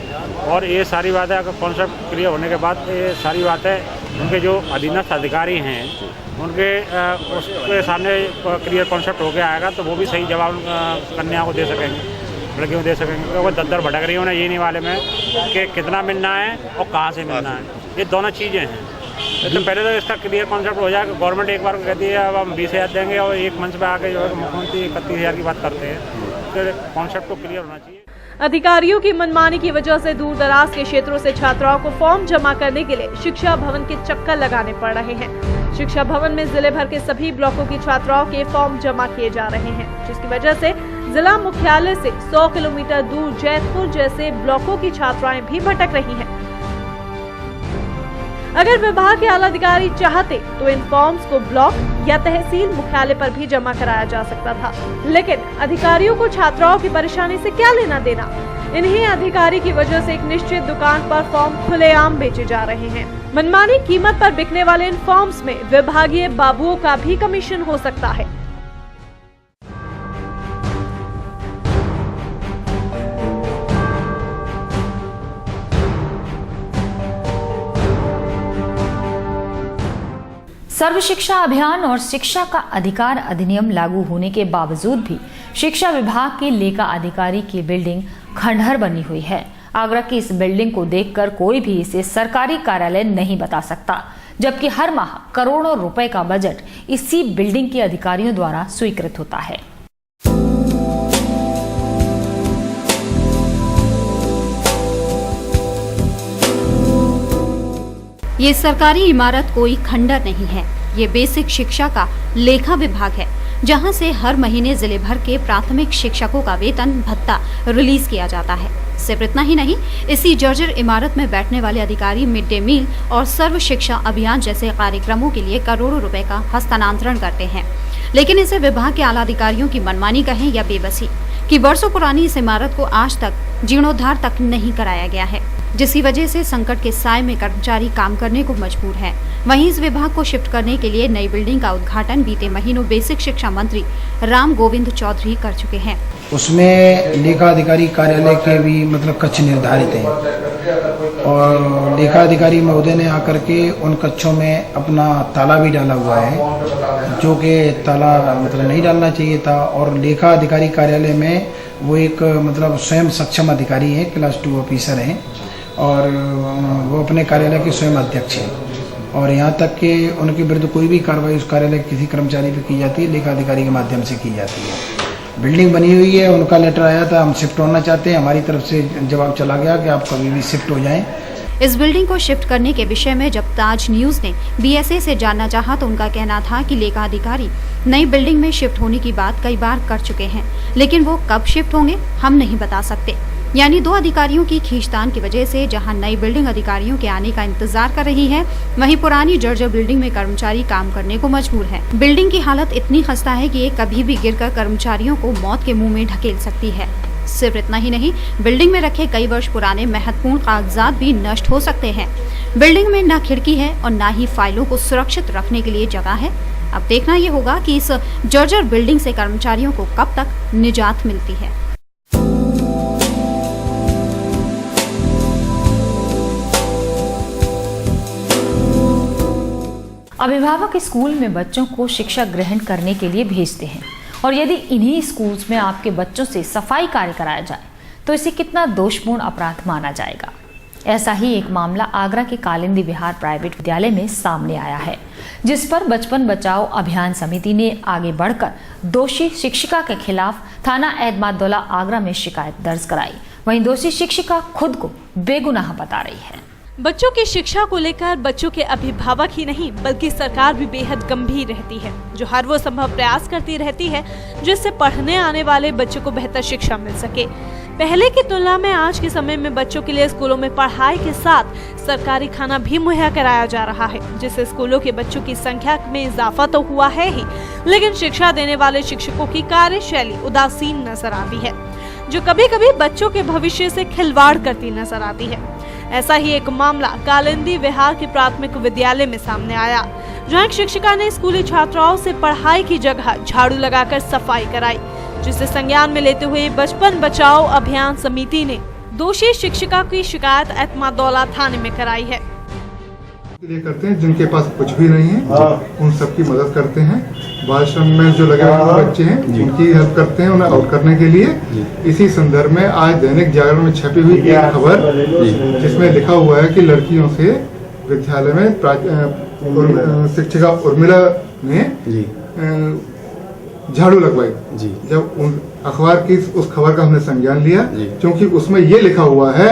और ये सारी बातें अगर कॉन्सेप्ट क्लियर होने के बाद ये सारी बातें उनके जो अधीनस्थ अधिकारी हैं उनके उसके सामने क्लियर कॉन्सेप्ट हो गया आएगा, तो वो भी सही जवाब कन्या को दे सकेंगे, लड़कियों को दे सकेंगे। क्योंकि वो दर भटक रही है, उन्हें ये नहीं मालूम है कि कितना मिलना है और कहाँ से मिलना है। ये दोनों चीज़ें हैं। तो पहले तो इसका क्लियर कॉन्सेप्ट हो जाए। गवर्नमेंट एक बार कहती है अब हम 20,000 देंगे और एक मंच पे आके जो है मुख्यमंत्री 31,000 की बात करते हैं। कॉन्सेप्ट को क्लियर होना चाहिए। अधिकारियों की मनमानी की वजह से दूर दराज के क्षेत्रों से छात्राओं को फॉर्म जमा करने के लिए शिक्षा भवन के चक्कर लगाने पड़ रहे हैं। शिक्षा भवन में जिले भर के सभी ब्लॉकों की छात्राओं के फॉर्म जमा किए जा रहे हैं, जिसकी वजह से जिला मुख्यालय से 100 किलोमीटर दूर जैतपुर जैसे ब्लॉकों की छात्राएं भी भटक रही हैं। अगर विभाग के आला अधिकारी चाहते तो इन फॉर्म्स को ब्लॉक या तहसील मुख्यालय पर भी जमा कराया जा सकता था, लेकिन अधिकारियों को छात्राओं की परेशानी से क्या लेना देना। इन्हीं अधिकारी की वजह से एक निश्चित दुकान पर फॉर्म खुलेआम बेचे जा रहे हैं। मनमानी कीमत पर बिकने वाले इन फॉर्म्स में विभागीय बाबुओं का भी कमीशन हो सकता है। सर्व शिक्षा अभियान और शिक्षा का अधिकार अधिनियम लागू होने के बावजूद भी शिक्षा विभाग के लेखा अधिकारी की बिल्डिंग खंडहर बनी हुई है। आगरा की इस बिल्डिंग को देखकर कोई भी इसे सरकारी कार्यालय नहीं बता सकता, जबकि हर माह करोड़ों रुपए का बजट इसी बिल्डिंग के अधिकारियों द्वारा स्वीकृत होता है। ये सरकारी इमारत कोई खंडर नहीं है, ये बेसिक शिक्षा का लेखा विभाग है, जहां से हर महीने जिले भर के प्राथमिक शिक्षकों का वेतन भत्ता रिलीज किया जाता है। सिर्फ इतना ही नहीं, इसी जर्जर इमारत में बैठने वाले अधिकारी मिड डे मील और सर्व शिक्षा अभियान जैसे कार्यक्रमों के लिए करोड़ों रुपए का हस्तांतरण करते हैं। लेकिन इसे विभाग के आला अधिकारियों की मनमानी कहें या बेबसी कि वर्षों पुरानी इस इमारत को आज तक जीर्णोद्धार तक नहीं कराया गया है, जिसकी वजह से संकट के साए में कर्मचारी काम करने को मजबूर है। वहीं इस विभाग को शिफ्ट करने के लिए नई बिल्डिंग का उद्घाटन बीते महीनों बेसिक शिक्षा मंत्री राम गोविंद चौधरी कर चुके हैं। उसमें लेखा अधिकारी कार्यालय के भी मतलब कक्ष निर्धारित हैं और लेखा अधिकारी महोदय ने आकर के उन कक्षों में अपना ताला भी डाला हुआ है, जो कि ताला मतलब नहीं डालना चाहिए था। और लेखा अधिकारी कार्यालय में वो एक मतलब स्वयं सक्षम अधिकारी हैं, क्लास 2 ऑफिसर हैं और वो अपने कार्यालय के स्वयं अध्यक्ष हैं। और यहाँ तक कि उनके विरुद्ध कोई भी कार्रवाई उस कार्यालय के किसी कर्मचारी पर की जाती है, लेखा अधिकारी के माध्यम से की जाती है। बिल्डिंग बनी हुई है, उनका लेटर आया था, हम शिफ्ट होना चाहते हैं, हमारी तरफ से जवाब चला गया कि आप कभी भी शिफ्ट हो जाएं। इस बिल्डिंग को शिफ्ट करने के विषय में जब ताज न्यूज ने बीएसए से जानना चाहा तो उनका कहना था कि लेखा अधिकारी नई बिल्डिंग में शिफ्ट होने की बात कई बार कर चुके हैं, लेकिन वो कब शिफ्ट होंगे हम नहीं बता सकते। यानी 2 अधिकारियों की खींचतान की वजह से जहां नई बिल्डिंग अधिकारियों के आने का इंतजार कर रही है, वहीं पुरानी जर्जर बिल्डिंग में कर्मचारी काम करने को मजबूर है। बिल्डिंग की हालत इतनी खस्ता है कि ये कभी भी गिरकर कर्मचारियों को मौत के मुंह में ढकेल सकती है। सिर्फ इतना ही नहीं, बिल्डिंग में रखे कई वर्ष पुराने महत्वपूर्ण कागजात भी नष्ट हो सकते हैं। बिल्डिंग में न खिड़की है और न ही फाइलों को सुरक्षित रखने के लिए जगह है। अब देखना ये होगा कि इस जर्जर बिल्डिंग से कर्मचारियों को कब तक निजात मिलती है। अभिभावक स्कूल में बच्चों को शिक्षा ग्रहण करने के लिए भेजते हैं और यदि इन्हीं स्कूल्स में आपके बच्चों से सफाई कार्य कराया जाए तो इसे कितना दोषपूर्ण अपराध माना जाएगा। ऐसा ही एक मामला आगरा के कालिंदी विहार प्राइवेट विद्यालय में सामने आया है, जिस पर बचपन बचाओ अभियान समिति ने आगे बढ़कर दोषी शिक्षिका के खिलाफ थाना एतमादुल्ला आगरा में शिकायत दर्ज कराई। वहीं दोषी शिक्षिका खुद को बेगुनाह बता रही है। बच्चों की शिक्षा को लेकर बच्चों के अभिभावक ही नहीं बल्कि सरकार भी बेहद गंभीर रहती है, जो हर वो संभव प्रयास करती रहती है जिससे पढ़ने आने वाले बच्चों को बेहतर शिक्षा मिल सके। पहले की तुलना में आज के समय में बच्चों के लिए स्कूलों में पढ़ाई के साथ सरकारी खाना भी मुहैया कराया जा रहा है, जिससे स्कूलों के बच्चों की संख्या में इजाफा तो हुआ है ही, लेकिन शिक्षा देने वाले शिक्षकों की कार्यशैली उदासीन नजर आती है, जो कभी कभी बच्चों के भविष्य से खिलवाड़ करती नजर आती है। ऐसा ही एक मामला कालिंदी विहार के प्राथमिक विद्यालय में सामने आया, जहां एक शिक्षिका ने स्कूली छात्राओं से पढ़ाई की जगह झाड़ू लगाकर सफाई कराई, जिसे संज्ञान में लेते हुए बचपन बचाओ अभियान समिति ने दोषी शिक्षिका की शिकायत एतमादुल्ला थाने में कराई है। लिए करते हैं जिनके पास कुछ भी नहीं है, उन सबकी मदद करते हैं। बाल श्रम में जो लगे हुए बच्चे हैं उनकी हेल्प करते हैं उन्हें आउट करने के लिए। इसी संदर्भ में आज दैनिक जागरण में छपी हुई एक खबर जिसमें लिखा हुआ है कि लड़कियों से विद्यालय में शिक्षिका उर्मिला ने झाड़ू लगवाई। जब उन अखबार की उस खबर का हमने संज्ञान लिया, क्योंकि उसमें ये लिखा हुआ है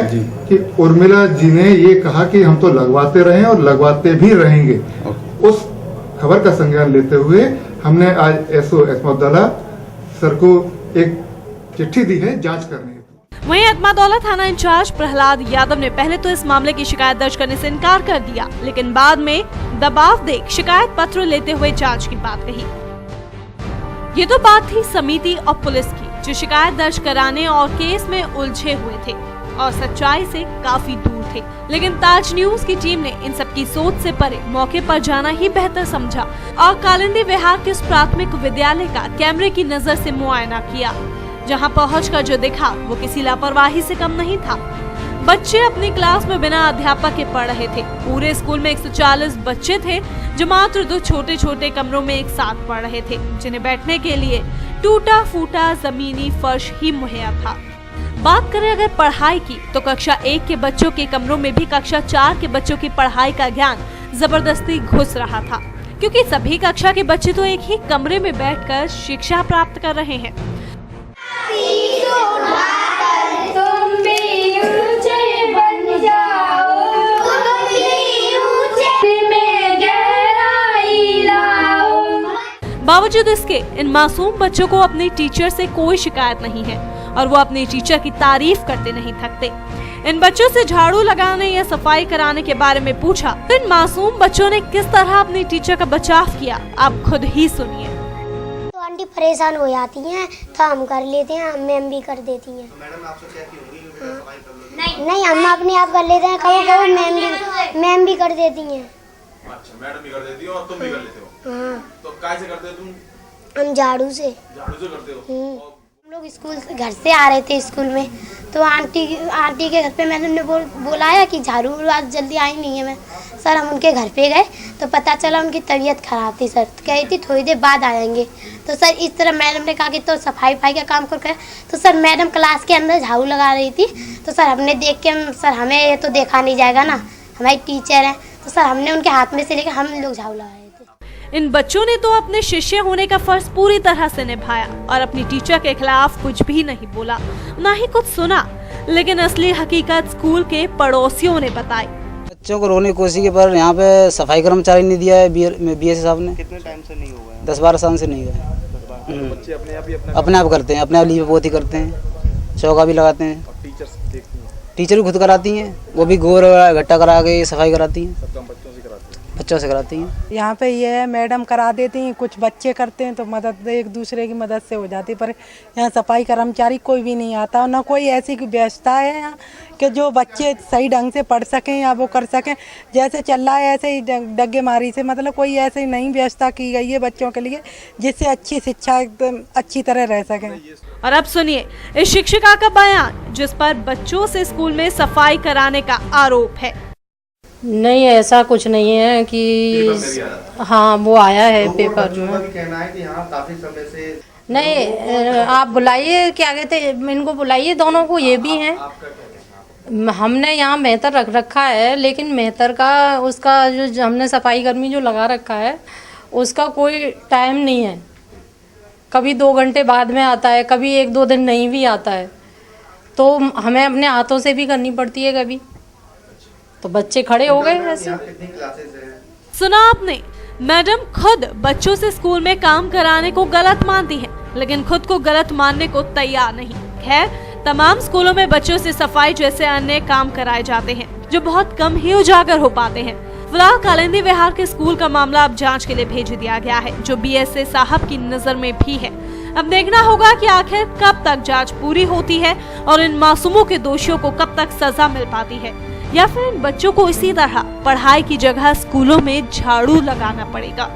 कि उर्मिला जी ने ये कहा कि हम तो लगवाते रहे और लगवाते भी रहेंगे। उस खबर का संज्ञान लेते हुए हमने आज एसओ एतमादुल्ला सर को एक चिट्ठी दी है जांच करने। वहीं एतमादुल्ला थाना इंचार्ज प्रहलाद यादव ने पहले तो इस मामले की शिकायत दर्ज करने से इनकार कर दिया, लेकिन बाद में दबाव देख शिकायत पत्र लेते हुए जांच की बात कही। ये तो बात थी समिति और पुलिस की, जो शिकायत दर्ज कराने और केस में उलझे हुए थे और सच्चाई से काफी दूर थे। लेकिन ताज न्यूज की टीम ने इन सब की सोच से परे मौके पर जाना ही बेहतर समझा और कालिंदी विहार के उस प्राथमिक विद्यालय का कैमरे की नजर से मुआयना किया, जहां पहुंचकर जो देखा वो किसी लापरवाही से कम नहीं था। बच्चे अपनी क्लास में बिना अध्यापक के पढ़ रहे थे। पूरे स्कूल में 140 बच्चे थे जो मात्र 2 छोटे छोटे कमरों में एक साथ पढ़ रहे थे, जिन्हें बैठने के लिए टूटा फूटा जमीनी फर्श ही मुहैया था। बात करें अगर पढ़ाई की तो कक्षा 1 के बच्चों के कमरों में भी कक्षा 4 के बच्चों की पढ़ाई का ज्ञान जबरदस्ती घुस रहा था, क्योंकि सभी कक्षा के बच्चे तो एक ही कमरे में बैठकर शिक्षा प्राप्त कर रहे हैं। बावजूद इसके इन मासूम बच्चों को अपने टीचर से कोई शिकायत नहीं है और वो अपने टीचर की तारीफ करते नहीं थकते। इन बच्चों से झाड़ू लगाने या सफाई कराने के बारे में पूछा तो इन मासूम बच्चों ने किस तरह अपनी टीचर का बचाव किया, आप खुद ही सुनिए। तो आंटी परेशान हो जाती हैं तो हम कर लेते हैं, मैम भी कर देती हैं। मैडम आपसे कहती होंगी कि बेटा सफाई कर लो। नहीं, हम अपने आप कर लेते हैं, कभी मैम भी कर देती हैं। अच्छा, मैडम भी कर देती हो और तुम भी कर लेते हो। हाँ। तो कैसे करते हो तुम? हम झाड़ू से करते हो। हम लोग स्कूल से घर से आ रहे थे स्कूल में, तो आंटी के घर पे मैडम ने बोलाया कि झाड़ू आज जल्दी आई नहीं है। मैं सर हम उनके घर पे गए तो पता चला उनकी तबीयत खराब थी। सर कही थी थोड़ी देर बाद आएंगे। तो सर इस तरह मैडम ने कहा कि तो सफाई का काम कर। तो सर मैडम क्लास के अंदर झाड़ू लगा रही थी। तो सर हमने देख के सर हमें ये तो देखा नहीं जाएगा ना, हमारी टीचर है। तो सर हमने उनके हाथ में से लेकर हम लोग झाड़ू लगा रहे थे। इन बच्चों ने तो अपने शिष्य होने का फर्ज पूरी तरह से निभाया और अपनी टीचर के खिलाफ कुछ भी नहीं बोला, ना ही कुछ सुना। लेकिन असली हकीकत स्कूल के पड़ोसियों ने बताई। बच्चों को रोने की कोशिश की, पर यहाँ पे सफाई कर्मचारी नहीं दिया है BSc साहब ने। कितने टाइम से नहीं हुआ है? 10-12 साल से नहीं हुआ है। बच्चे अपने आप करते हैं, अपने आप लीप पोती करते हैं, चौका भी लगाते हैं। टीचर्स देखती हैं? टीचर भी खुद कराती हैं, वो भी गोर घट्टा करा के सफाई कराती हैं। सब काम बच्चों से कराती हैं। यहाँ पे ये है मैडम करा देती हैं, कुछ बच्चे करते हैं तो मदद एक दूसरे की मदद से हो जाती है। पर यहाँ सफाई कर्मचारी कोई भी नहीं आता, ना कोई ऐसी व्यवस्था है यहाँ कि जो बच्चे सही ढंग से पढ़ सकें या वो कर सकें। जैसे चल रहा है ऐसे ही डग्गे मारी से, मतलब कोई ऐसी नई व्यवस्था की गई है बच्चों के लिए जिससे अच्छी शिक्षा एकदम अच्छी तरह रह सकें। और अब सुनिए इस शिक्षिका का बयान जिस पर बच्चों से स्कूल में सफाई कराने का आरोप है। नहीं, ऐसा कुछ नहीं है कि हाँ वो आया है पेपर में। कहना है कि यहाँ काफी समय से नहीं, आप बुलाइए, क्या कहते हैं इनको बुलाइए, दोनों को ये भी हैं। हमने यहाँ मेहतर रख रखा है, लेकिन मेहतर का उसका जो हमने सफाई कर्मी जो लगा रखा है उसका कोई टाइम नहीं है। कभी 2 घंटे बाद में आता है, कभी 1-2 दिन नहीं भी आता है, तो हमें अपने हाथों से भी करनी पड़ती है कभी। तो बच्चे खड़े हो गए ऐसे। सुना आपने, मैडम खुद बच्चों से स्कूल में काम कराने को गलत मानती हैं, लेकिन खुद को गलत मानने को तैयार नहीं। खैर, तमाम स्कूलों में बच्चों से सफाई जैसे अन्य काम कराए जाते हैं जो बहुत कम ही उजागर हो पाते हैं। फिलहाल कालिंदी विहार के स्कूल का मामला अब जांच के लिए भेज दिया गया है, जो BSA साहब की नजर में भी है। अब देखना होगा कि आखिर कब तक जांच पूरी होती है और इन मासूमों के दोषियों को कब तक सजा मिल पाती है, या फिर इन बच्चों को इसी तरह पढ़ाई की जगह स्कूलों में झाड़ू लगाना पड़ेगा।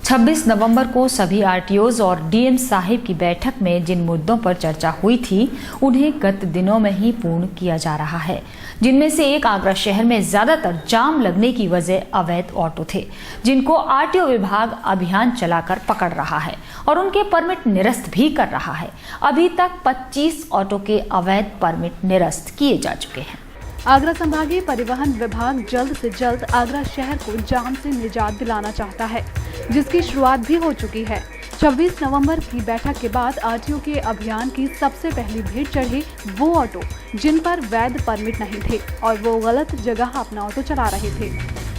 26 नवंबर को सभी RTOs और DM साहिब की बैठक में जिन मुद्दों पर चर्चा हुई थी उन्हें गत दिनों में ही पूर्ण किया जा रहा है, जिनमें से एक आगरा शहर में ज्यादातर जाम लगने की वजह अवैध ऑटो थे, जिनको RTO विभाग अभियान चलाकर पकड़ रहा है और उनके परमिट निरस्त भी कर रहा है। अभी तक 25 ऑटो के अवैध परमिट निरस्त किए जा चुके हैं। आगरा संभागीय परिवहन विभाग जल्द से जल्द आगरा शहर को जाम से निजात दिलाना चाहता है, जिसकी शुरुआत भी हो चुकी है। 26 नवंबर की बैठक के बाद RTO के अभियान की सबसे पहली भीड़ चढ़ी वो ऑटो जिन पर वैध परमिट नहीं थे और वो गलत जगह अपना ऑटो चला रहे थे,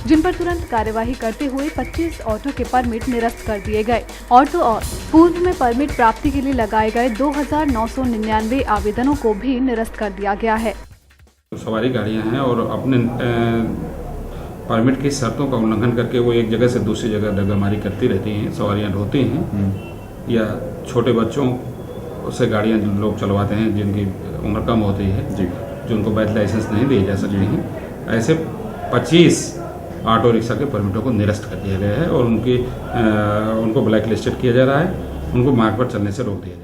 जिन पर तुरंत कार्यवाही करते हुए 25 ऑटो के परमिट निरस्त कर दिए गए। ऑटो और पूर्व में परमिट प्राप्ति के लिए लगाए गए 2999 आवेदनों को भी निरस्त कर दिया गया है। सवारी गाड़ियां हैं और अपने परमिट की शर्तों का उल्लंघन करके वो एक जगह से दूसरी जगह दगामारी करती रहती हैं, सवारियां ढोती हैं या छोटे बच्चों से गाड़ियां लोग चलवाते हैं जिनकी उम्र कम होती है, जिनको वैध लाइसेंस नहीं दिए जा सकते हैं। ऐसे 25 ऑटो रिक्शा के परमिटों को निरस्त कर दिया गया है और उनको ब्लैक लिस्टेड किया जा रहा है, उनको मार्ग पर चलने से रोक दिया जाएगा।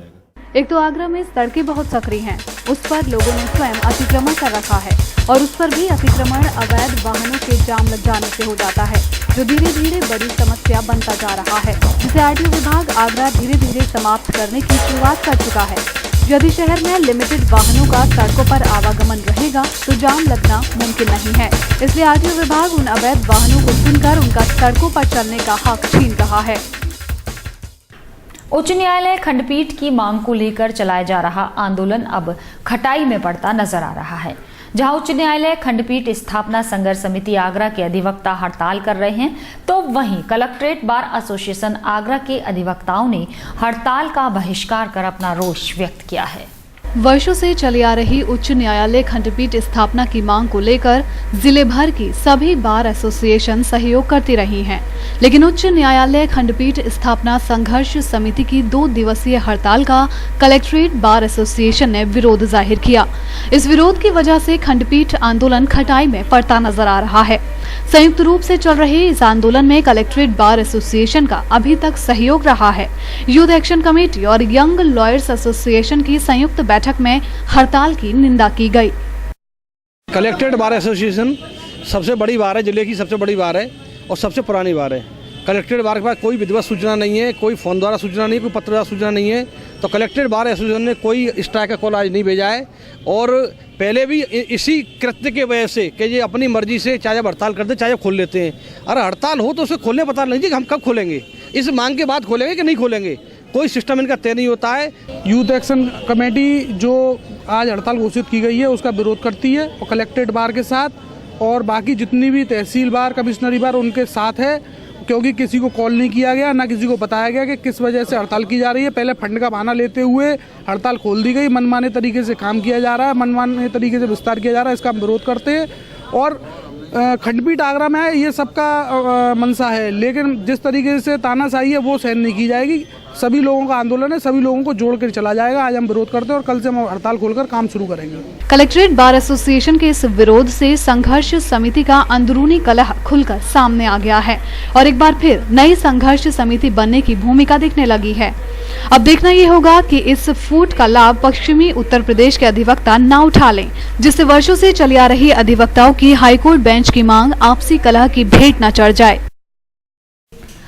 एक तो आगरा में सड़कें बहुत सक्रिय हैं, उस पर लोगों ने स्वयं अतिक्रमण कर रखा है और उस पर भी अतिक्रमण अवैध वाहनों के जाम लग जाने से हो जाता है, जो धीरे धीरे बड़ी समस्या बनता जा रहा है, जिसे RTO विभाग आगरा धीरे धीरे समाप्त करने की शुरुआत कर चुका है। यदि शहर में लिमिटेड वाहनों का सड़कों पर आवागमन रहेगा तो जाम लगना मुमकिन नहीं है, इसलिए RTO विभाग उन अवैध वाहनों को सुनकर उनका सड़कों पर चलने का हक छीन रहा है। उच्च न्यायालय खंडपीठ की मांग को लेकर चलाया जा रहा आंदोलन अब खटाई में पड़ता नजर आ रहा है। जहां उच्च न्यायालय खंडपीठ स्थापना संघर्ष समिति आगरा के अधिवक्ता हड़ताल कर रहे हैं, तो वहीं कलेक्ट्रेट बार एसोसिएशन आगरा के अधिवक्ताओं ने हड़ताल का बहिष्कार कर अपना रोष व्यक्त किया है। वर्षों से चली आ रही उच्च न्यायालय खंडपीठ स्थापना की मांग को लेकर जिले भर की सभी बार एसोसिएशन सहयोग करती रही हैं, लेकिन उच्च न्यायालय खंडपीठ स्थापना संघर्ष समिति की 2 दिवसीय हड़ताल का कलेक्ट्रेट बार एसोसिएशन ने विरोध जाहिर किया। इस विरोध की वजह से खंडपीठ आंदोलन खटाई में पड़ता नजर आ रहा है। संयुक्त रूप से चल रहे इस आंदोलन में कलेक्ट्रेट बार एसोसिएशन का अभी तक सहयोग रहा है। यूथ एक्शन कमेटी और यंग लॉयर्स एसोसिएशन की संयुक्त बैठक में हड़ताल की निंदा की गई। कलेक्ट्रेट बार एसोसिएशन सबसे बड़ी बार है, जिले की सबसे बड़ी बार है और सबसे पुरानी बार है। कलेक्ट्रेट बार के पास कोई विधिवत सूचना नहीं है, कोई फोन द्वारा सूचना नहीं है, कोई पत्र द्वारा सूचना नहीं है। तो कलेक्ट्रेट बार एसोसिएशन ने कोई स्ट्राइक का कॉल आज नहीं भेजा है और पहले भी इसी कृत्य के वजह से कि ये अपनी मर्जी से चाहे हड़ताल करते चाहे खोल लेते हैं। अरे हड़ताल हो तो उसे खोलने पता नहीं कि हम कब खोलेंगे, इस मांग के बाद खोलेंगे कि नहीं खोलेंगे, कोई सिस्टम इनका तय नहीं होता है। यूथ एक्शन कमेटी जो आज हड़ताल घोषित की गई है उसका विरोध करती है और कलेक्ट्रेट बार के साथ और बाकी जितनी भी तहसील बार कमिश्नरी बार उनके साथ है, क्योंकि किसी को कॉल नहीं किया गया, ना किसी को बताया गया कि किस वजह से हड़ताल की जा रही है। पहले फंड का बहाना लेते हुए हड़ताल खोल दी गई, मनमाने तरीके से काम किया जा रहा है, मनमाने तरीके से विस्तार किया जा रहा है, इसका हम विरोध करते हैं। और खंडपीठ आगरा में है, ये सबका मंशा है, लेकिन जिस तरीके से तानाशाही है वो सहन नहीं की जाएगी। सभी लोगों का आंदोलन है, सभी लोगों को जोड़ कर चला जाएगा। आज हम विरोध करते हैं और कल से हम हड़ताल खोलकर काम शुरू करेंगे। कलेक्ट्रेट बार एसोसिएशन के इस विरोध से संघर्ष समिति का अंदरूनी कलह खुलकर सामने आ गया है और एक बार फिर नई संघर्ष समिति बनने की भूमिका दिखने लगी है। अब देखना ये होगा कि इस फूट का लाभ पश्चिमी उत्तर प्रदेश के अधिवक्ता न उठा लें, जिससे वर्षों से चली आ रही अधिवक्ताओं की हाईकोर्ट बेंच की मांग आपसी कलह की भेंट न चढ़ जाए।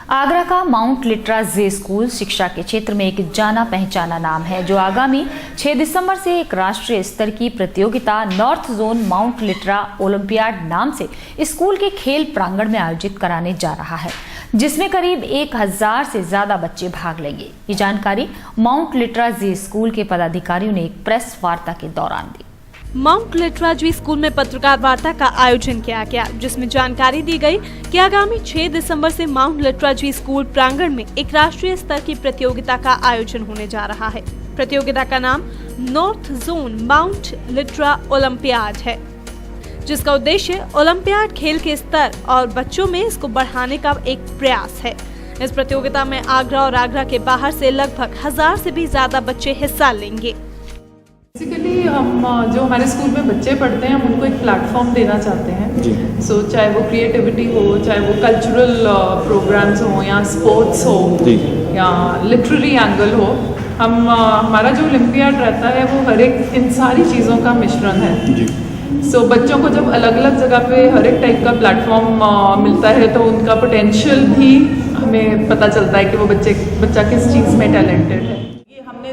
आगरा का माउंट लिट्रा जे स्कूल शिक्षा के क्षेत्र में एक जाना पहचाना नाम है, जो आगामी 6 दिसंबर से एक राष्ट्रीय स्तर की प्रतियोगिता north zone mount Litera olympiad नाम से स्कूल के खेल प्रांगण में आयोजित कराने जा रहा है, जिसमें करीब 1000 से ज्यादा बच्चे भाग लेंगे। ये जानकारी माउंट लिट्रा जे स्कूल के पदाधिकारियों ने एक प्रेस वार्ता के दौरान दी। माउंट लिटराजी स्कूल में पत्रकार वार्ता का आयोजन किया गया, जिसमें जानकारी दी गई कि आगामी 6 दिसंबर से माउंट लिटराजी स्कूल प्रांगण में एक राष्ट्रीय स्तर की प्रतियोगिता का आयोजन होने जा रहा है। प्रतियोगिता का नाम north zone mount Litera olympiad है, जिसका उद्देश्य ओलंपियाड खेल के स्तर और बच्चों में इसको बढ़ाने का एक प्रयास है। इस प्रतियोगिता में आगरा और आगरा के बाहर से लगभग 1000 से भी ज्यादा बच्चे हिस्सा लेंगे। बेसिकली हम जो हमारे स्कूल में बच्चे पढ़ते हैं, हम उनको एक प्लेटफॉर्म देना चाहते हैं। सो चाहे वो क्रिएटिविटी हो, चाहे वो कल्चरल प्रोग्राम्स हो या स्पोर्ट्स हो या लिटरेरी एंगल हो, हम हमारा जो ओलंपियाड रहता है वो हर एक इन सारी चीज़ों का मिश्रण है। सो बच्चों को जब अलग अलग जगह पे हर एक टाइप का प्लेटफॉर्म मिलता है तो उनका पोटेंशियल भी हमें पता चलता है कि वो बच्चा किस चीज़ में टैलेंटेड है।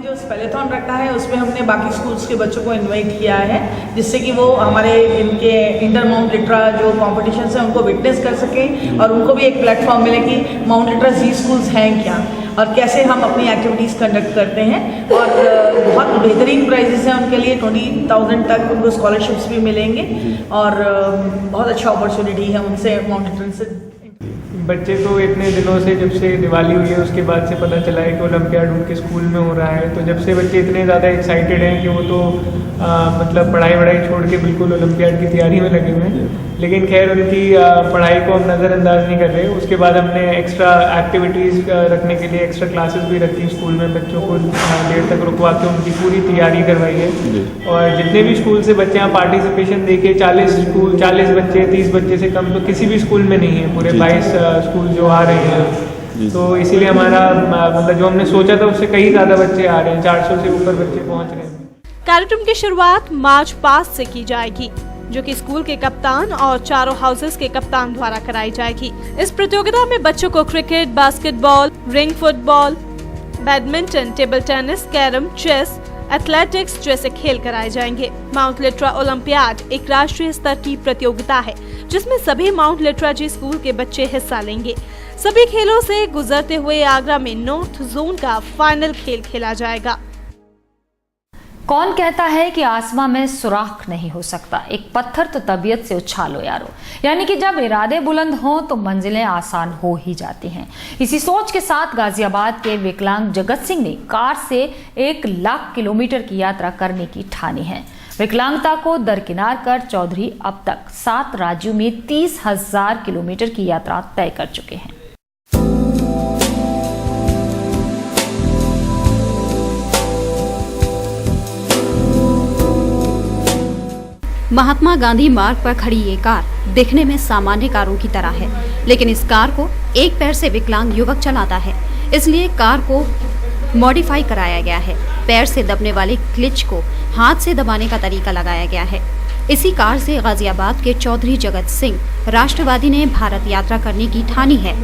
जो स्पेलेथॉन रखा है उसमें हमने बाकी स्कूल्स के बच्चों को इनवाइट किया है, जिससे कि वो हमारे इनके इंटर माउंट लिट्रा जो कॉम्पिटिशन्स हैं उनको विटनेस कर सकें और उनको भी एक प्लेटफॉर्म मिले कि माउंट लिट्रा जी स्कूल्स हैं क्या और कैसे हम अपनी एक्टिविटीज़ कंडक्ट करते हैं। और बहुत बेहतरीन प्राइजेस हैं उनके लिए, 20,000 तक उनको स्कॉलरशिप्स भी मिलेंगे और बहुत अच्छा अपॉर्चुनिटी है उनसे माउंट लिट्रा से। बच्चे को इतने दिनों से, जब से दिवाली हुई है उसके बाद से पता चला है कि ओलंपियाड उनके स्कूल में हो रहा है, तो जब से बच्चे इतने ज़्यादा एक्साइटेड हैं कि वो तो मतलब पढ़ाई छोड़ के बिल्कुल ओलंपियाड की तैयारी में लगे हुए हैं। लेकिन खैर उनकी पढ़ाई को हम नज़रअंदाज नहीं कर रहे। उसके बाद हमने एक्स्ट्रा एक्टिविटीज़ रखने के लिए एक्स्ट्रा क्लासेस भी रखी स्कूल में, बच्चों को देर तक रुकवा के उनकी पूरी तैयारी करवाई है। और जितने भी स्कूल से बच्चे यहाँ पार्टिसिपेशन देके 40 बच्चे 30 बच्चे से कम तो किसी भी स्कूल में नहीं है, पूरे 22 स्कूल जो आ रहे हैं। तो इसीलिए हमारा मतलब जो हमने सोचा था उससे कई ज़्यादा बच्चे आ रहे हैं, 400 से ऊपर बच्चे पहुँच रहे हैं। कार्यक्रम की शुरुआत मार्च पास्ट से की जाएगी, जो कि स्कूल के कप्तान और चारों हाउसेस के कप्तान द्वारा कराई जाएगी। इस प्रतियोगिता में बच्चों को cricket, basketball, ring football, badminton, table tennis, carrom, chess, athletics जैसे खेल कराए जाएंगे। माउंट लिट्रा ओलंपियाड एक राष्ट्रीय स्तर की प्रतियोगिता है, जिसमें सभी माउंट लिट्रा जी स्कूल के बच्चे हिस्सा लेंगे। सभी खेलों से गुजरते हुए आगरा में नॉर्थ जोन का फाइनल खेल खेला जाएगा। कौन कहता है कि आसमां में सुराख नहीं हो सकता, एक पत्थर तो तबीयत से उछालो यारो। यानी कि जब इरादे बुलंद हों तो मंजिलें आसान हो ही जाती हैं। इसी सोच के साथ गाजियाबाद के विकलांग जगत सिंह ने कार से 1 लाख किलोमीटर की यात्रा करने की ठानी है। विकलांगता को दरकिनार कर चौधरी अब तक 7 राज्यों में 30,000 किलोमीटर की यात्रा तय कर चुके हैं। महात्मा गांधी मार्ग पर खड़ी ये कार दिखने में सामान्य कारों की तरह है, लेकिन इस कार को एक पैर से विकलांग युवक चलाता है, इसलिए कार को मॉडिफाई कराया गया है। पैर से दबने वाले क्लिच को हाथ से दबाने का तरीका लगाया गया है। इसी कार से गाजियाबाद के चौधरी जगत सिंह राष्ट्रवादी ने भारत यात्रा करने की ठानी है।